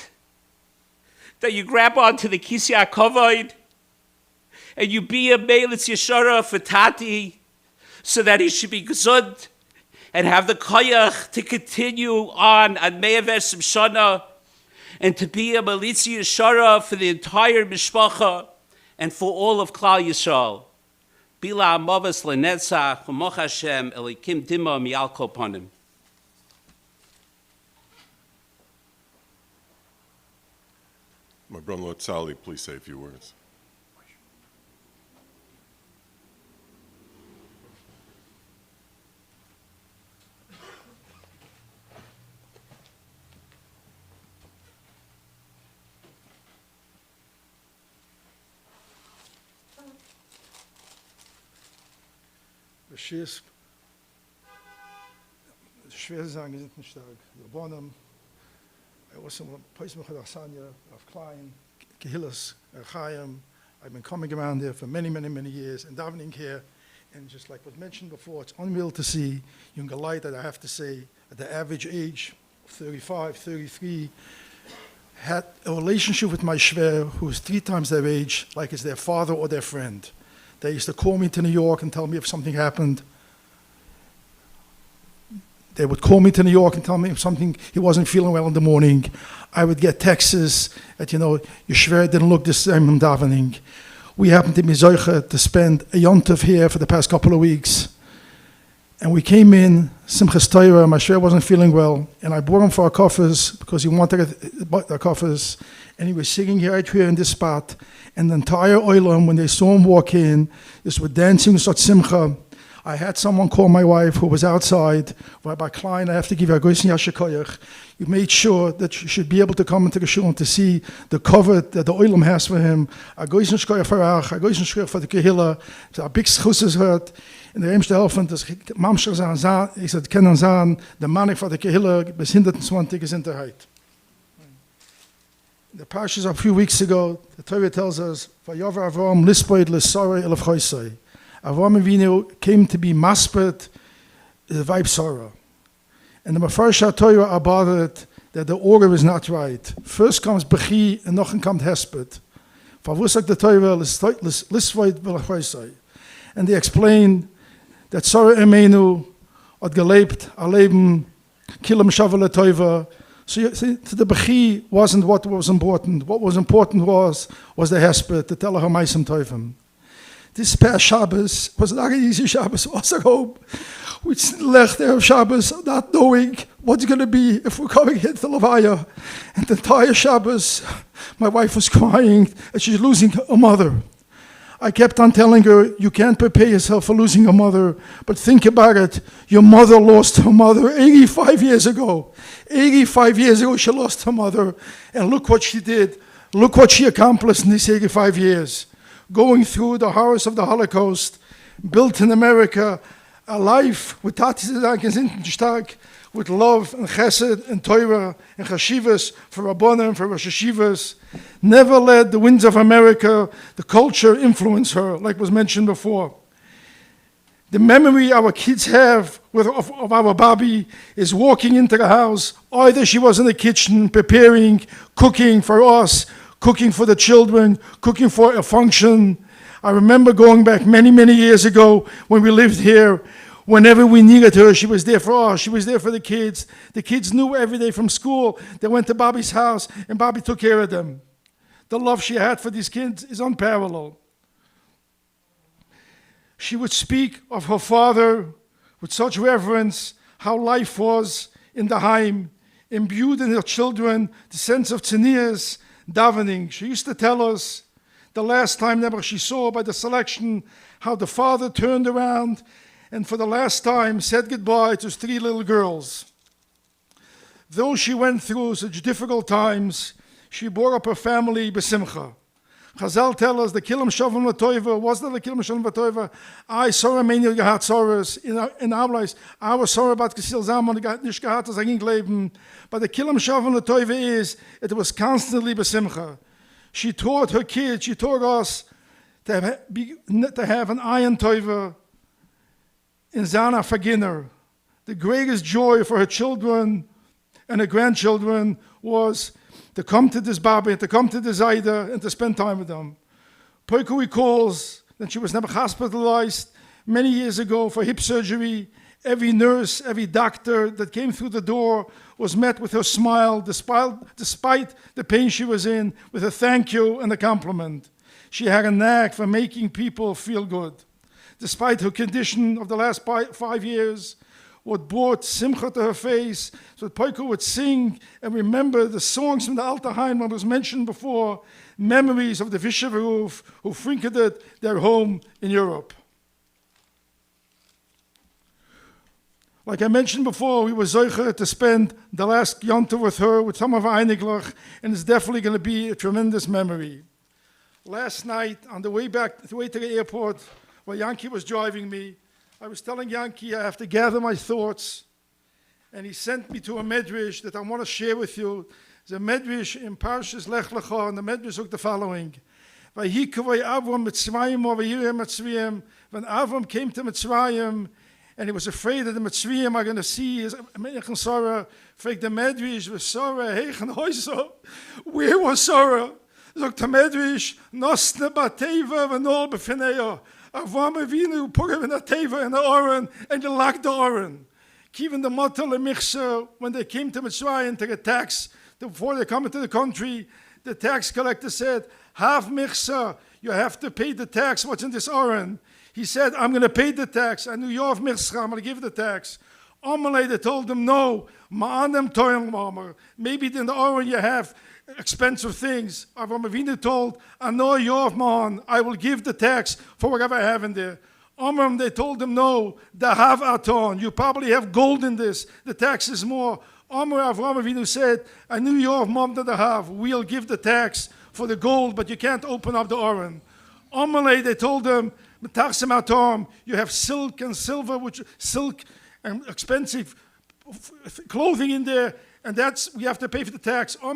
that you grab onto the Kisi HaKavod and you be a Meilitz Yeshara for Tati so that he should be gesund and have the koyach to continue on 110 shana and to be a Meilitz Yeshara for the entire mishpacha and for all of Klal Yisrael. Bila amavas lenetzach v'moch Hashem elikim dima mi'al kol panim. My brother-in-law Sally, please say a few words. Beschis. Schwer zu sagen, die sind nicht stark. Bonham. Also, Paismach Sanya of Klein, Kehillas, Chaim. I've been coming around here for many, many, many years and davening here. And just like was mentioned before, it's unreal to see younger light that I have to say, at the average age of 35, 33, had a relationship with my shver who was 3 times their age, like it's their father or their friend. They used to call me to New York and tell me if something happened. They would call me to New York and tell me if something, he wasn't feeling well in the morning. I would get texts that, your shver didn't look the same in davening. We happened to be zoiche to spend a yontif here for the past couple of weeks. And we came in, Simchas Torah, my shver wasn't feeling well, and I brought him for our coffers because he wanted our coffers. And he was sitting here right here in this spot. And the entire oilam, when they saw him walk in, just were dancing with such simcha. I had someone call my wife who was outside. Rabbi Klein, I have to give you a goysen yashikoyach. You made sure that you should be able to come into the shul and to see the cover that the oilam has for him. A goysen shkoyach farach, a goysen shkoyach for the kehilla. A big schus is hurt. In der Rämste helfen, dass Mamscher sagen, ich sage, kennen sagen, der Mannig von der Kehilla bis 120 Gesinterheit. The parashas a few weeks ago, the Torah tells us, Vayover Avram lispoid l'sorah elef choisei. Avram Avinu came to be maspet the vibe sorrow. And the Mefarsha Torah about it, that the order is not right. First comes Bechi and noch comes Hesped. Favusak the Torah lispoid elef choisei. And they explain that Sarah Emenu had gelebt a leben kilam shavel toiva. So the Bechi wasn't what was important. What was important was the Hesped, to tell her Maisem Teufim. This past Shabbos was not an easy Shabbos. Was at home. We left there of Shabbos not knowing what's going to be if we're coming here to Levaya. And the entire Shabbos, my wife was crying and she's losing a mother. I kept on telling her, you can't prepare yourself for losing a mother, but think about it. Your mother lost her mother 85 years ago. 85 years ago, she lost her mother. And look what she did. Look what she accomplished in these 85 years. Going through the horrors of the Holocaust, built in America a life with Tati with love and chesed and Torah and chashivas for Rabbanim and for Rosh Hashivas. Never let the winds of America, the culture, influence her, like was mentioned before. The memory our kids have of our Bobby is walking into the house. Either she was in the kitchen preparing, cooking for us, cooking for the children, cooking for a function. I remember going back many, many years ago when we lived here. Whenever we needed her, she was there for us. She was there for the kids. The kids knew every day from school. They went to Bobby's house, and Bobby took care of them. The love she had for these kids is unparalleled. She would speak of her father with such reverence, how life was in the Heim, imbued in her children the sense of tznius, davening. She used to tell us the last time never she saw by the selection how the father turned around and for the last time said goodbye to his 3 little girls. Though she went through such difficult times, she bore up her family besimcha. Chazal tell us the kilam shavim l'toiva, was that the kilam shavim l'toiva? I Sarah meinil gehat Sarahs, in our lives, our Sarah bat gesil zaman nicht gehat as ein Leben, but the kilam shavim l'toiva is, it was constantly besimcha. She taught her kids, she taught us to have an iron toiva, in Zana Faginner. The greatest joy for her children and her grandchildren was to come to this Baba, to come to the Zayda, and to spend time with them. Poiko recalls that she was never hospitalized many years ago for hip surgery. Every nurse, every doctor that came through the door was met with her smile, despite the pain she was in, with a thank you and a compliment. She had a knack for making people feel good. Despite her condition of the last 5 years, what brought simcha to her face, so that Poiko would sing and remember the songs from the Alter Heim that was mentioned before, memories of the Vishavaruf who frequented their home in Europe. Like I mentioned before, we were zoicher to spend the last Yontif with her, with some of our Einiglach, and it's definitely going to be a tremendous memory. Last night, on the way to the airport, while Yankee was driving me, I was telling Yankee I have to gather my thoughts, and he sent me to a medrash that I want to share with you. It's a medrash in Parshas Lech Lecha, and the medrash looked the following. Vayikavay Avram Mitzrayim or Vayireh Mitzrayim. When Avram came to Mitzrayim, and he was afraid that the Mitzrayim are going to see his Melech and Sarah. Fragt the Medrash, was Sarah heichen hoyso? Where was Sarah? Sagt the Medrash, Nosne bateva v'nol b'fineya. Avram Avinu put him in a teva in the Oren, and he locked the Oren. Even the Motel Michsa, when they came to Mitzrayim to get tax, before they come into the country, the tax collector said, Half Michsa, you have to pay the tax, what's in this Oren? He said, I'm going to pay the tax. I knew you have mitzvah, I'm going to give the tax. Amalei, they told him, no. Maybe in the Oren you have expensive things. Avram Avinu told, I know you have man. I will give the tax for whatever I have in there. Amram, they told him, no. Dahav aton. You probably have gold in this. The tax is more. Amar Avram Avinu said, I knew you have mom that I have. We'll give the tax for the gold, but you can't open up the Oren. Amalei, they told him, you have silk and silver, silk and expensive clothing in there, and that's we have to pay for the tax. I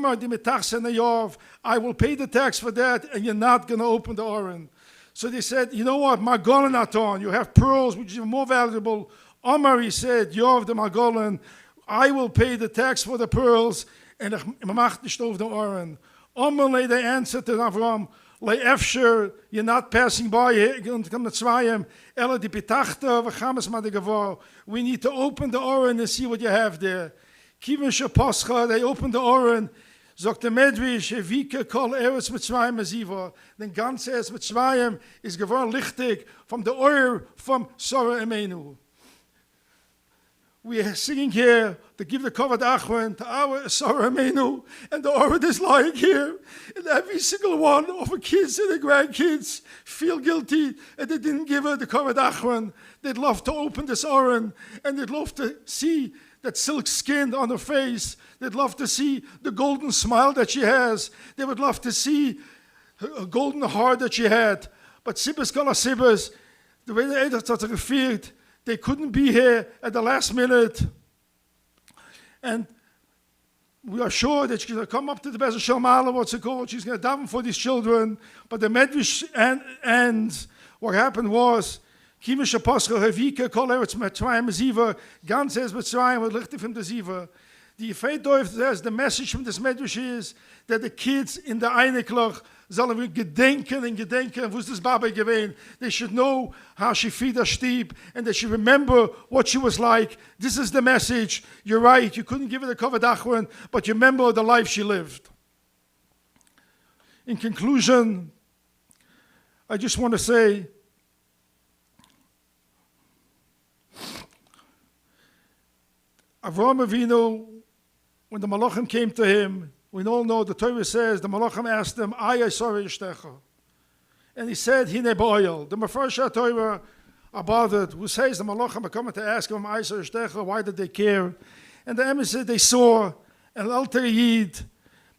will pay the tax for that, and you're not going to open the Oren. So they said, you know what, Margolin Aton, you have pearls, which is more valuable. Omar, he said, you have the Margolin, I will pay the tax for the pearls, and mach nicht over the Oren. Omar, they answered to Avram, Le'efsher, you're not passing by here, we need to open the Oren and see what you have there. Kivin Shapascha, they opened the Oren, sagt der Medrash, Evike kol Eretz Mitzrayim aziva. Den ganze Eretz Mitzrayim is geworden lichtig from the oil from Sarah Emenu. We are singing here to give the covered achron to our Sarah Emenu, and the Oren is lying here, and every single one of the kids and the grandkids feel guilty and they didn't give her the covered achron. They'd love to open this Oren, and they'd love to see that silk skin on her face. They'd love to see the golden smile that she has. They would love to see a golden heart that she had. But Sibas Kala Sibas, the way the Edith had referred, they couldn't be here at the last minute. And we are sure that she's going to come up to the Bezer Shalmala, what's it called? She's going to daven for these children. But the Medrash ends. What happened was, Kimisha Pascha Hevika Kol Eretz Mitzrayim Ziva, ganz Eretz Mitzrayim wird lichtig from the Ziva. The Yefei says the message from this Medrash is that the kids in the Einiglach sollen wir gedenken, wo ist das Baba gewesen. They should know how she feed her stieb, and they should remember what she was like. This is the message. You're right, you couldn't give her the covered achron, but you remember the life she lived. In conclusion, I just want to say, Avraham Avinu, when the Malachim came to him, we all know the Torah says the Malachim asked him, Aya Suri Kassirer. And he said, Hine Ba'oil. The Mefarshei Torah are bothered, who says the Malachim are coming to ask him, Aya Suri Kassirer, why did they care? And the Emes said they saw an alter Yid,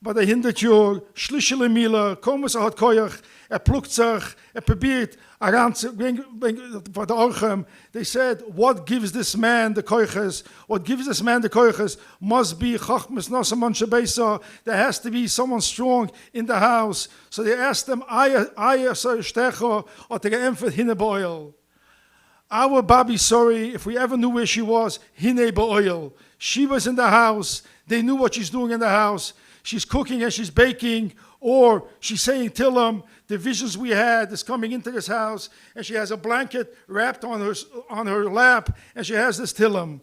bei der 100 Jahr, Schlischele Mila, Komus hat Koyach, pluckt sich, probiert, for the Orchem. They said, what gives this man the Koyches? What gives this man the Koyches must be Chachmas Nosaman Shabeisa. There has to be someone strong in the house. So they asked them, Aya Suri Kassirer, or to get emphasis, Hine Ba'oil. Our Babi Suri, if we ever knew where she was, Hine Ba'oil. She was in the house. They knew what she's doing in the house. She's cooking and she's baking, or she's saying Tillam, the visions we had is coming into this house, and she has a blanket wrapped on her lap, and she has this Tillam.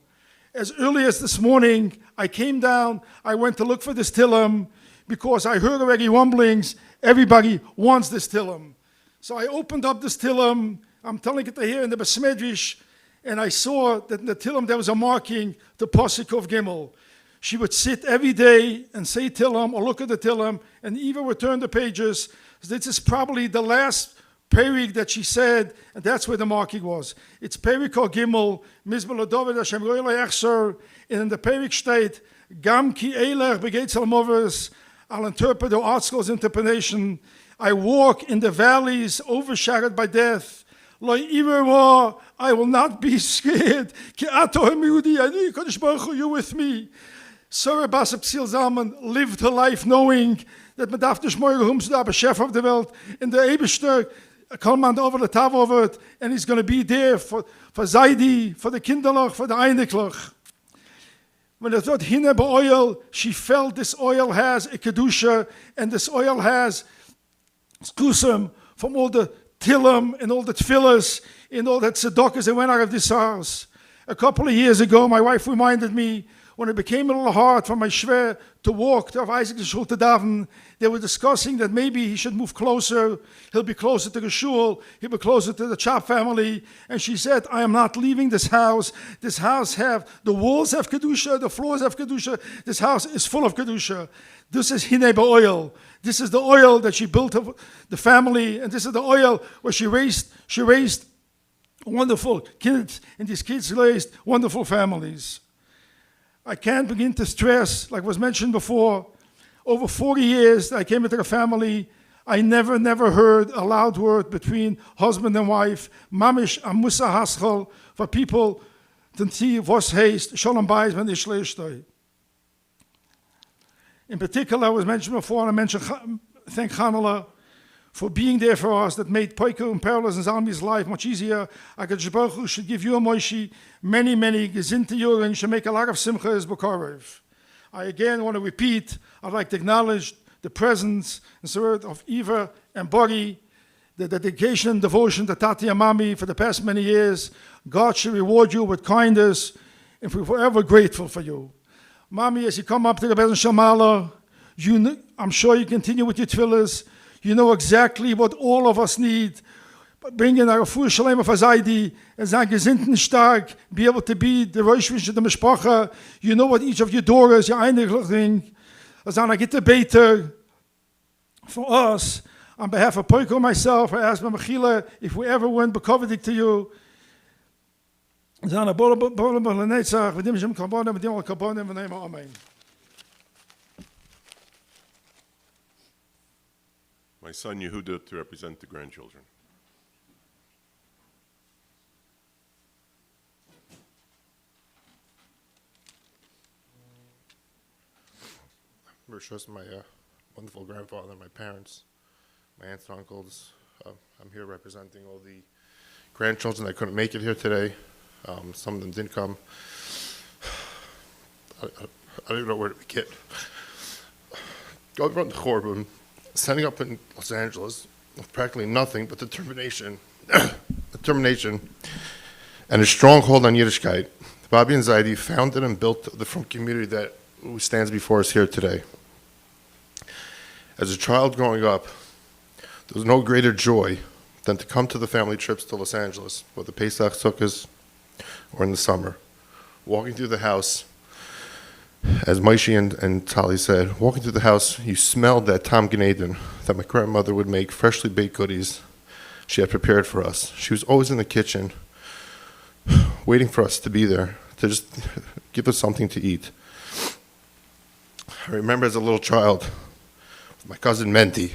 As early as this morning, I came down, I went to look for this Tillam, because I heard already rumblings, everybody wants this Tillam. So I opened up this Tillam, I'm telling it to here in the Besmedrish, and I saw that in the Tillim there was a marking, the Pasuk of Gimel. She would sit every day and say Tillim or look at the Tillim and even would turn the pages. This is probably the last Perik that she said, and that's where the marking was. It's Perik or Gimel, Mizbel David Hashem Royal Echser, and in the Perik state, Gam ki Eiler begeitzel moves. I'll interpret the article's interpretation. I walk in the valleys overshadowed by death. Lo iverwa, I will not be scared. Ki ato hemiyudi, I know Kodesh Baruch Hu, you with me. Suri Kassirer Zalman lived her life knowing that met darf nicht morgen rumstehen, chef of the world, in the Eberster, kann man over the Tav over it, and he's going to be there for Zaidi, for the Kinderlach, for the Einiglich. When it got hinne by oil, she felt this oil has a kedusha, and this oil has kusum from all the tillim and all the tefillas and all that tzedakahs that went out of this house. A couple of years ago, my wife reminded me when it became a little hard for my shver to walk to Isaac the shul to daven, they were discussing that maybe he should move closer. He'll be closer to the shul. He'll be closer to the Chap family. And she said, I am not leaving this house. This house the walls have kedusha, the floors have kedusha. This house is full of kedusha. This is hinei oil. This is the oil that she built of the family, and this is the oil where she raised wonderful kids, and these kids raised wonderful families. I can't begin to stress, like was mentioned before, over 40 years that I came into the family, I never heard a loud word between husband and wife, mamish amusa haschel, for people to see was heist, shalom bayis when ich leishtoi. In particular, I was mentioned before, and I mentioned thank Chanala for being there for us, that made Poiko and Perilous and Zalmi's life much easier. HaKadosh Baruch Hu should give you a Moishi many gezinte Yore, and you should make a lot of Simcha as Bokarev. I again want to repeat, I'd like to acknowledge the presence and support of Eva and Bori, the dedication and devotion to Tati and Mami for the past many years. God should reward you with kindness, and we're forever grateful for you. Mami, as you come up to the Bezin Shamala, I'm sure you continue with your tefillahs. You know exactly what all of us need. Bringen our full Shalom of Azaidi, and sein Gesinnten stark, be able to be the Rosh Hashanah of the Mishpacha. You know what each of your daughters, your Einigling, as an Agita Beter, for us, on behalf of Poiko and myself, I ask my Mechila, if we ever went Bekovidik to you, Zana Bola Netzach, V'dim Shem Karbonim, V'dim Al Karbonim, V'nei Amen. My son Yehuda to represent the grandchildren. Rishos, my wonderful grandfather, my parents, my aunts and uncles. I'm here representing all the grandchildren that couldn't make it here today. Some of them didn't come. I don't even know where to begin. Going around the Chorban, standing up in Los Angeles with practically nothing but determination, and a strong hold on Yiddishkeit, Bobby and Zaidi founded and built the Frum community that stands before us here today. As a child growing up, there was no greater joy than to come to the family trips to Los Angeles, whether Pesach, Sukkot, or in the summer. Walking through the house, as Maishi and Tali said, walking through the house, you smelled that Tam Gan Eden that my grandmother would make freshly baked goodies she had prepared for us. She was always in the kitchen, waiting for us to be there, to just give us something to eat. I remember as a little child, with my cousin Menti,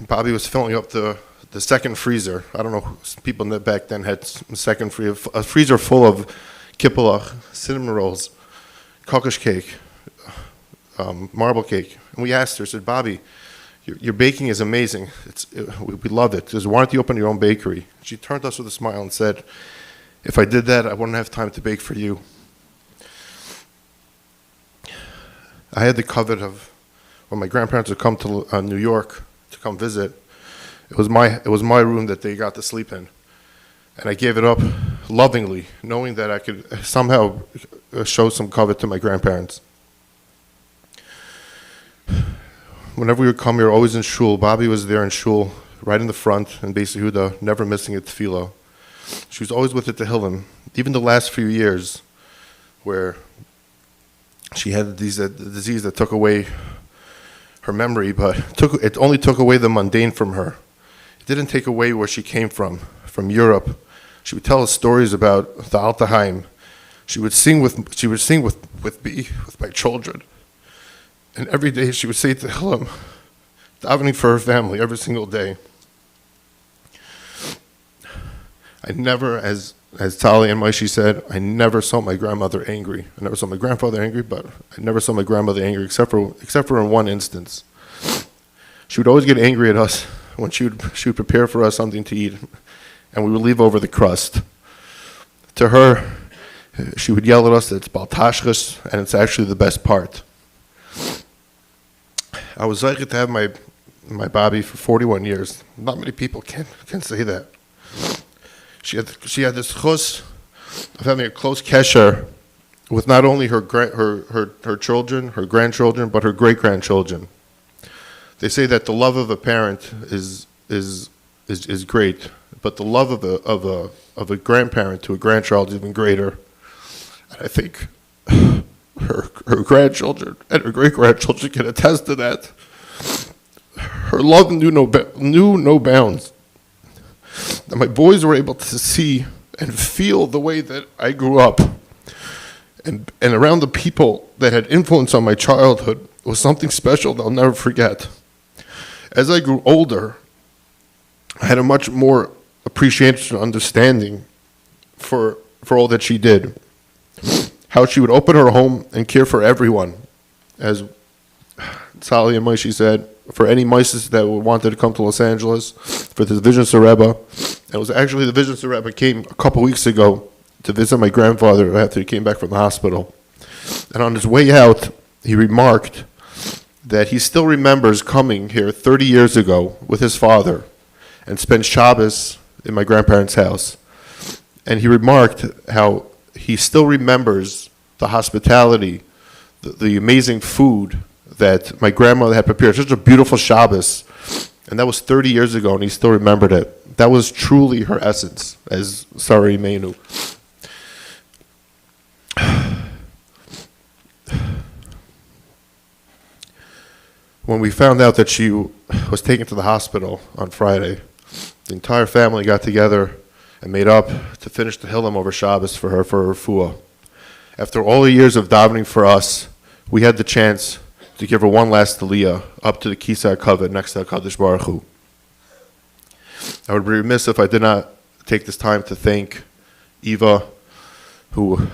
Bobby was filling up the second freezer. I don't know, people back then had a freezer full of kippelach, cinnamon rolls, kokosh cake, marble cake. And we asked her, said, Bobby, your baking is amazing. We love it. Just why don't you open your own bakery? She turned to us with a smile and said, if I did that, I wouldn't have time to bake for you. I had the covet of when my grandparents would come to New York to come visit. It was my room that they got to sleep in, and I gave it up lovingly, knowing that I could somehow show some covet to my grandparents. Whenever we would come here, always in shul. Bobby was there in shul, right in the front, and Beis Yehuda, never missing a tefillah. She was always with the Tehillim, even the last few years where she had the disease that took away her memory, but it only took away the mundane from her. It didn't take away where she came from Europe. She would tell us stories about the Altaheim. She would sing with me, with my children. And every day she would say to Tehillim, davening for her family every single day. I never, as Tali and Maishi said, I never saw my grandmother angry. I never saw my grandfather angry, but I never saw my grandmother angry except for in one instance. She would always get angry at us when she would prepare for us something to eat, and we would leave over the crust. To her, she would yell at us that it's baltashchus, and it's actually the best part. I was lucky to have my Bobby for 41 years. Not many people can say that. She had this chus of having a close kesher with not only her children, her grandchildren, but her great-grandchildren. They say that the love of a parent is great, but the love of a grandparent to a grandchild is even greater. And I think her grandchildren and her great-grandchildren can attest to that. Her love knew no bounds. That my boys were able to see and feel the way that I grew up, and around the people that had influence on my childhood was something special they'll never forget. As I grew older, I had a much more appreciation and understanding for all that she did. How she would open her home and care for everyone. As Sally and Maishi said, for any mices that wanted to come to Los Angeles, for the Vision Rebbe. It was actually the Vision Rebbe came a couple weeks ago to visit my grandfather after he came back from the hospital. And on his way out, he remarked that he still remembers coming here 30 years ago with his father and spent Shabbos in my grandparents' house. And he remarked how he still remembers the hospitality, the amazing food that my grandmother had prepared. Such a beautiful Shabbos. And that was 30 years ago, and he still remembered it. That was truly her essence, as Sari Menu. When we found out that she was taken to the hospital on Friday, the entire family got together and made up to finish the Hillam over Shabbos for her refuah. After all the years of davening for us, we had the chance to give her one last aliyah up to the Kisar Kavod next to HaKadosh Baruch Hu. I would be remiss if I did not take this time to thank Eva, who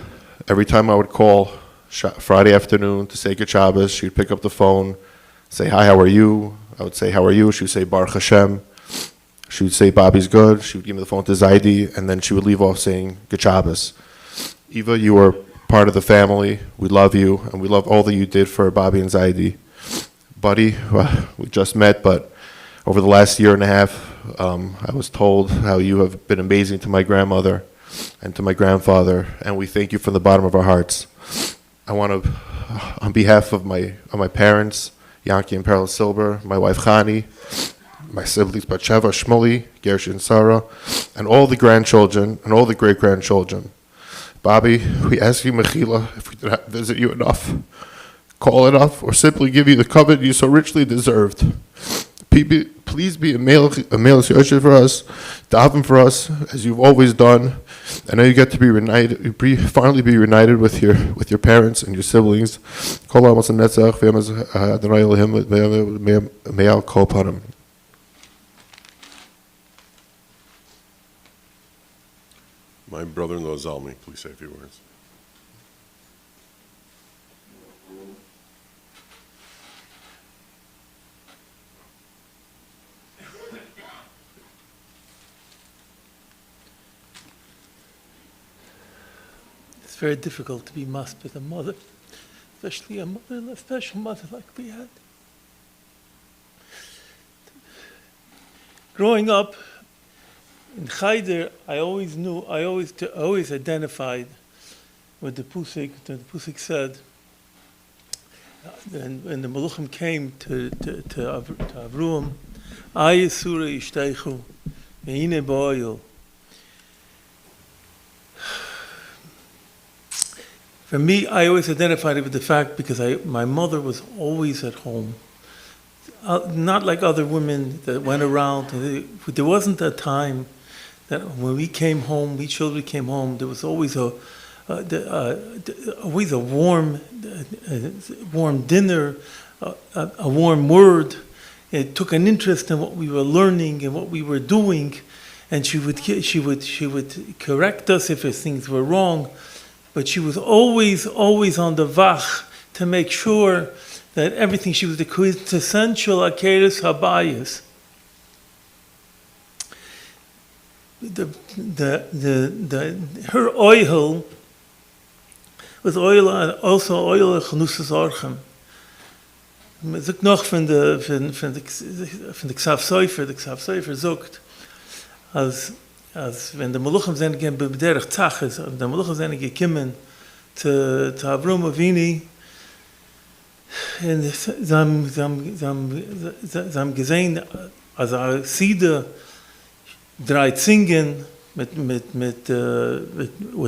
every time I would call Friday afternoon to say good Shabbos, she would pick up the phone, say, hi, how are you? I would say, how are you? She would say, Baruch Hashem. She would say, Bobby's good. She would give me the phone to Zaidi, and then she would leave off saying, good Shabbos. Eva, you are part of the family. We love you, and we love all that you did for Bobby and Zaidi. Buddy, we just met, but over the last year and a half, I was told how you have been amazing to my grandmother and to my grandfather, and we thank you from the bottom of our hearts. I want to, on behalf of my parents, Yankee and Perla Silber, my wife Chani, my siblings Batsheva, Shmuley, Gershi and Sarah, and all the grandchildren and all the great-grandchildren. Bobby, we ask you, Mechila, if we did not visit you enough, call enough, or simply give you the covet you so richly deserved. Please be a male Yosher for us, daven for us, as you've always done. I know you get to be reunited, finally be reunited with your parents and your siblings. Kol amos netzach v'yamaz Adonai Elohim me'al kol panim. My brother-in-law Zalmi, please say a few words. It's very difficult to be masked with a mother, especially a special mother like we had. Growing up in Cheder, I always identified with the Pusik. The Pusik said, when the Meluchim came to Avruam, Ay Suri Ishteichu, Ve'ine Bo'oil. For me, I always identified it with the fact because my mother was always at home. Not like other women that went around. There wasn't a time that when we came home, we children came home, there was always always a warm dinner, a warm word. It took an interest in what we were learning and what we were doing, and she would correct us if things were wrong, but she was always on the vach to make sure that everything. She was the quintessential akeres habayis. Her oil was oil, also oil chnusas orchem. Man sagt noch von der Ksav Sofer, der Ksav Sofer sagt, als wenn der Meluchim sind bei derich Zaches, der Meluchim sind gekommen zu Avram Avini, und sie haben gesehen, als Siede 3 Zingen mit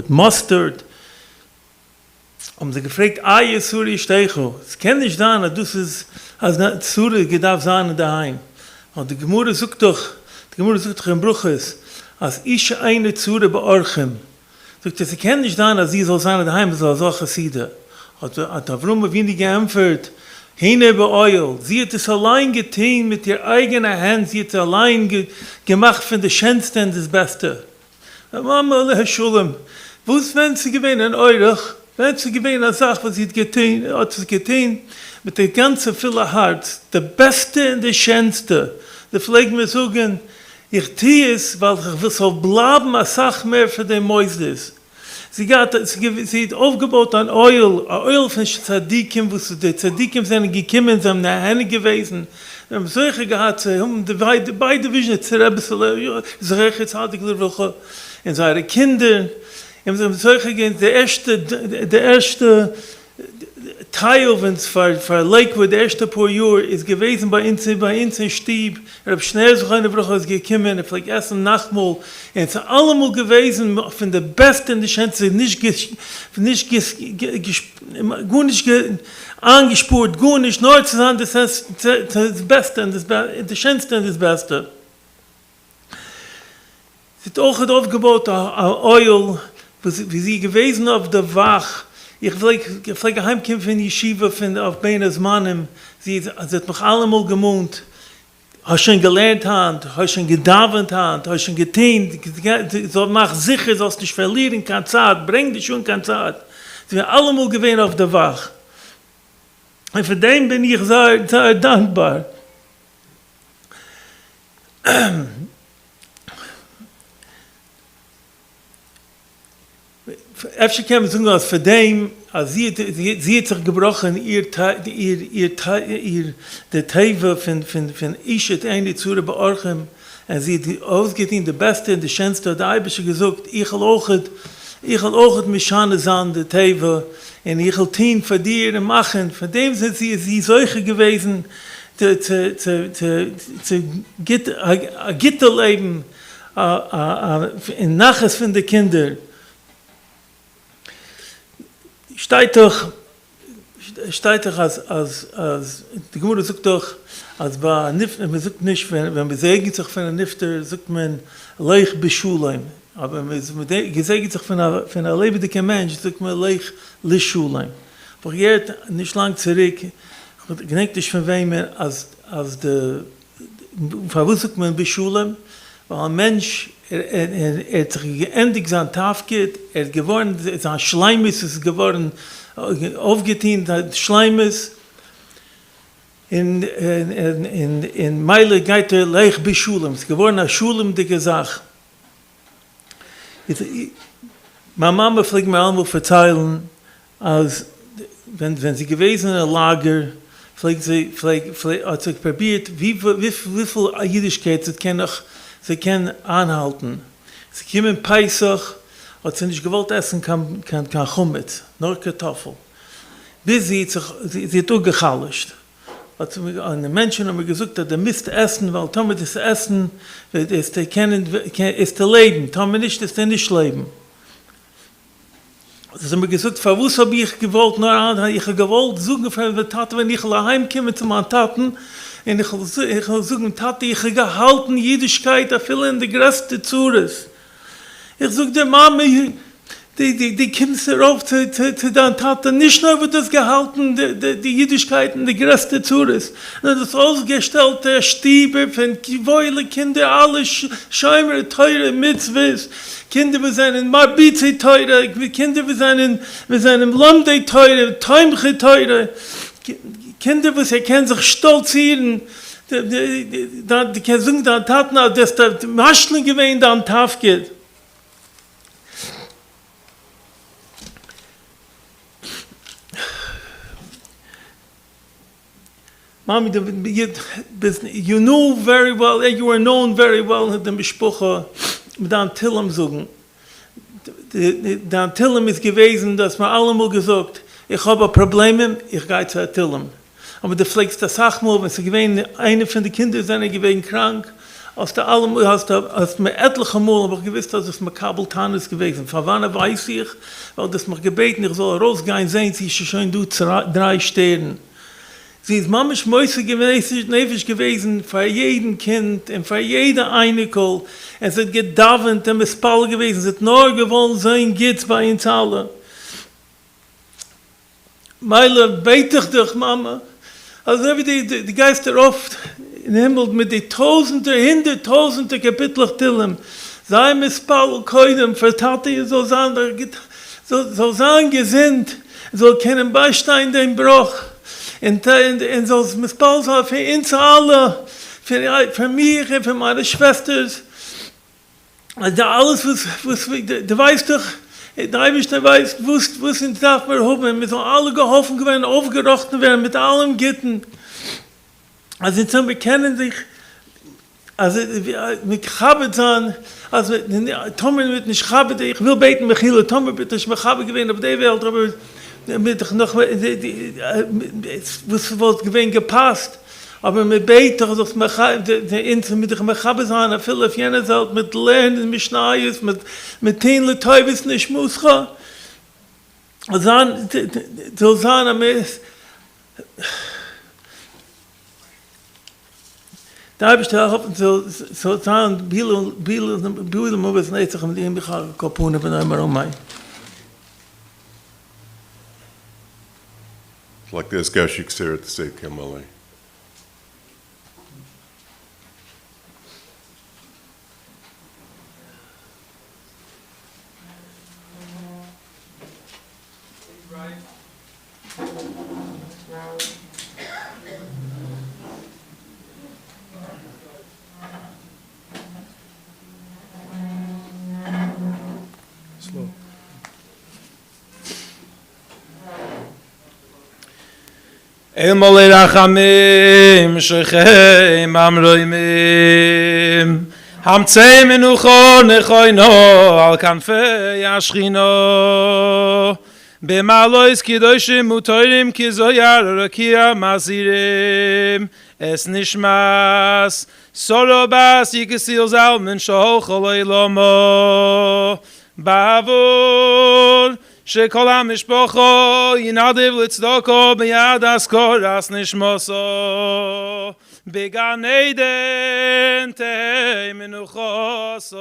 Mustard, haben sie gefragt, Suri Steichu, es kann nicht sein, dass du es als Suri gedarf sein daheim. Und die Gemurre sucht doch in Bruches, als ich eine Suri beorchem. Sagt, es kann nicht sein, dass sie soll sein daheim, so als solche Siede. Hat Avram Avini geämpft, Hine bei Oil, sie hat es allein getan mit ihr eigener Hand, sie hat es allein gemacht von der Schönste und das Beste. Mama, Herr Schulem, wo ist, wenn sie gewinnen, Eurech? Wenn sie gewähnt eine Sache, was sie hat es getan, mit der ganzen Fülle Herz, der Beste und der Schönste. Da pflegt mir sagen, ich tue es, weil ich will so bleiben, eine Sache mehr für den Mäuslis. Sie hat aufgebaut an Oil von Tzadikim, wo die Tzadikim sind gekommen, sie haben eine Hände gewesen. Wir haben solche gehabt, sie haben beide Visionen, und seine Kinder, und solche gehen, der erste Teil, wenn es für Lakewood, der erste paar Jahre, ist gewesen bei uns in Stieb. Habe schnell so eine Woche gekommen, vielleicht erst im Nachtmahl. Und es ist allemal gewesen, von der Besten und der Schönste, nicht angespurt, gut nicht, nur zu sagen, das Beste und das Schönste und das Beste. Sie hat auch aufgebaut, ein Oil, wie sie gewesen auf der Wach. Ich fliege heimkommen von Yeshiva auf Beinas Manim. Sie hat mich allemal gemohnt. Hast schon gelernt, hast schon gedavent, hast schon getan. Mach sicher, dass du nicht verlieren kannst. Bring dich schon keine Zeit. Sie waren allemal gewesen auf der Wach. Und für den bin ich sehr, sehr dankbar. Efter kann man sagen, als für dem, als sie hat sich gebrochen, der Teive von Ishet eine Zure beorchem, und sie hat ausgetein, der Beste und der Schönste, der Eibische gesagt, ich will auch mich schane sein, der Teive, und ich will tun für dir und machen. Von dem sind sie solche gewesen, zu Gitterleben, in Naches von den Kindern. Steht doch, als die Gemüse sagt doch, als bei Nifter, man sagt nicht, wenn man segnet sich von einer Nifter, sagt man, Leich Beschuleim. Aber wenn man gesegnet sich von einer lebendigen Mensch, sagt man, Leich Lischuleim. Aber jetzt, nicht lang zurück, ich denke nicht von wem, als der, wo sagt man Beschuleim? Weil ein Mensch, hat sich geendigt sein Tafkid, geworden, sein Schleimis ist geworden, aufgetein, sein Schleimis. In Meile geht Leich Beschulem, es ist geworden eine Schulem, die gesagt. Meine Mama pflegt mir einmal verzeihen, als wenn sie gewesen in einem Lager, hat sie probiert, wie viel Jüdischkeit sie können anhalten. Sie kommen in Pesach, hat sie nicht gewollt essen, kann Chumetz, nur Kartoffel. Bis sie hat auch gechallischt. An den Menschen haben wir gesagt, dass müsst essen, weil Thomas das Essen ist zu leben. Thomas nicht, ist nicht leben. Sie haben mir gesagt, was habe ich gewollt? Ich habe gewollt suchen für meine Tate, wenn ich daheim komme zu meinen Taten. Und ich habe suchen, Tate, ich habe gehalten Jüdischkeit, da viel in der größte Zures. Ich sage der Mama, die kommst darauf zu deiner Tate, nicht nur wird das gehalten, die Jüdischkeit in der größte Zures. Das ausgestellt, der Stiebe von Wäule, Kinder, alle Schäumer, teure Mitzvahs. Kinder, wir sind Marbizzi teure, Kinder, wir sind Lomde teure, Täumche teure, Kinder, wir können sich stolzieren, die können sagen, da Taten, dass der Maschlen gewähnt an Taf geht. Mommy, you know very well, you are known very well in the Mishpucha, mit den Tillam sagen. Der Tillam ist gewesen, dass man allemal gesagt, ich habe Probleme, ich gehe zu Tillam. Aber der pflegst das Sachmal, wenn sie gewesen, eine von den Kindern sind gewesen krank, aus der allemal, hast mir etliche Mal, aber gewiss, dass es mir Kabeltan ist gewesen. Von wann weiß ich, weil das mir gebeten, ich soll rausgehen, sehen Sie schon, du 3 Sterne. Sie ist mamisch Mäuse gewesen für jeden Kind und für jede Einikel. Es hat gedauert, und Mispal gewesen. Es hat nur gewollt sein, geht's bei uns alle. Meile, bete ich dich, Mama. Also wie die Geister oft im Himmel mit den Hunderttausende Kapitel Tillam. Sei Mispal koidem, vertate ihr so sein gesinnt, soll keinen Beistein den Bruch. Und so Mispal soll für uns alle, für mich und für meine Schwestern, also alles, was du weißt doch, der Eibischte weiß, was uns darf man haben, wir sollen alle geholfen werden, aufgerochten werden, mit allem Gitten. Also wir kennen sich, also mit Chabad sein, also Tomer wird nicht Chabad, ich will beten, Michele, Tomer wird nicht Chabad gewinnen auf der Welt, aber mit noch was wird gewinn gepasst, aber mit beten, dass mit der Mechabe sein, viel auf jener Seite, mit Lernen, mit Schneies, mit Tinle, Teubis, nicht Muscha. So sein, am da habe ich da hoffen, so sagen, Biel, was nicht, ich habe mich kaputt, wenn einmal um mich. I'd like to ask Suri Kassirer to say Kamalei. Slow. El mole rachamim shechem amroimim hamtzei menucho nechoino al kanfei ashchino b'malois kidoshim utoirim kizoyar rakia mazirim es nishmas solo bas yikesil zalmen shochol elomo bavur שכל המשפחו ינדב לצדוקו ביד אסקורס נשמוסו בגן עדן תהי מנוחוסו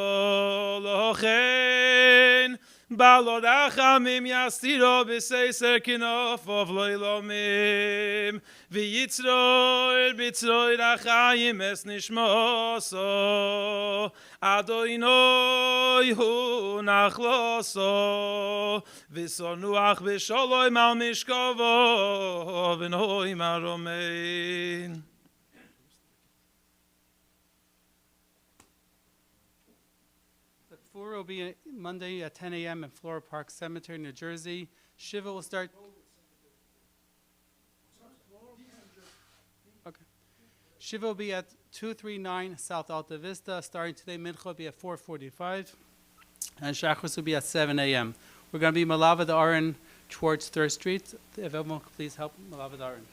לכן בעלו רחמים יסתירו בססר כנופו ולא ילומים ויצרור בצרור החיים אס נשמוסו אדוני הוא נחלוסו וסונוח בשלום על משכבו ונוי מרומן. The tour will be Monday at 10 a.m. in Flora Park Cemetery, New Jersey. Shiva will start. Okay. Shiva will be at 239 South Alta Vista. Starting today, Mincha will be at 4:45, and Shachris will be at 7 a.m. We're going to be Malava the Aron towards 3rd Street. If everyone could please help Malava the Aron.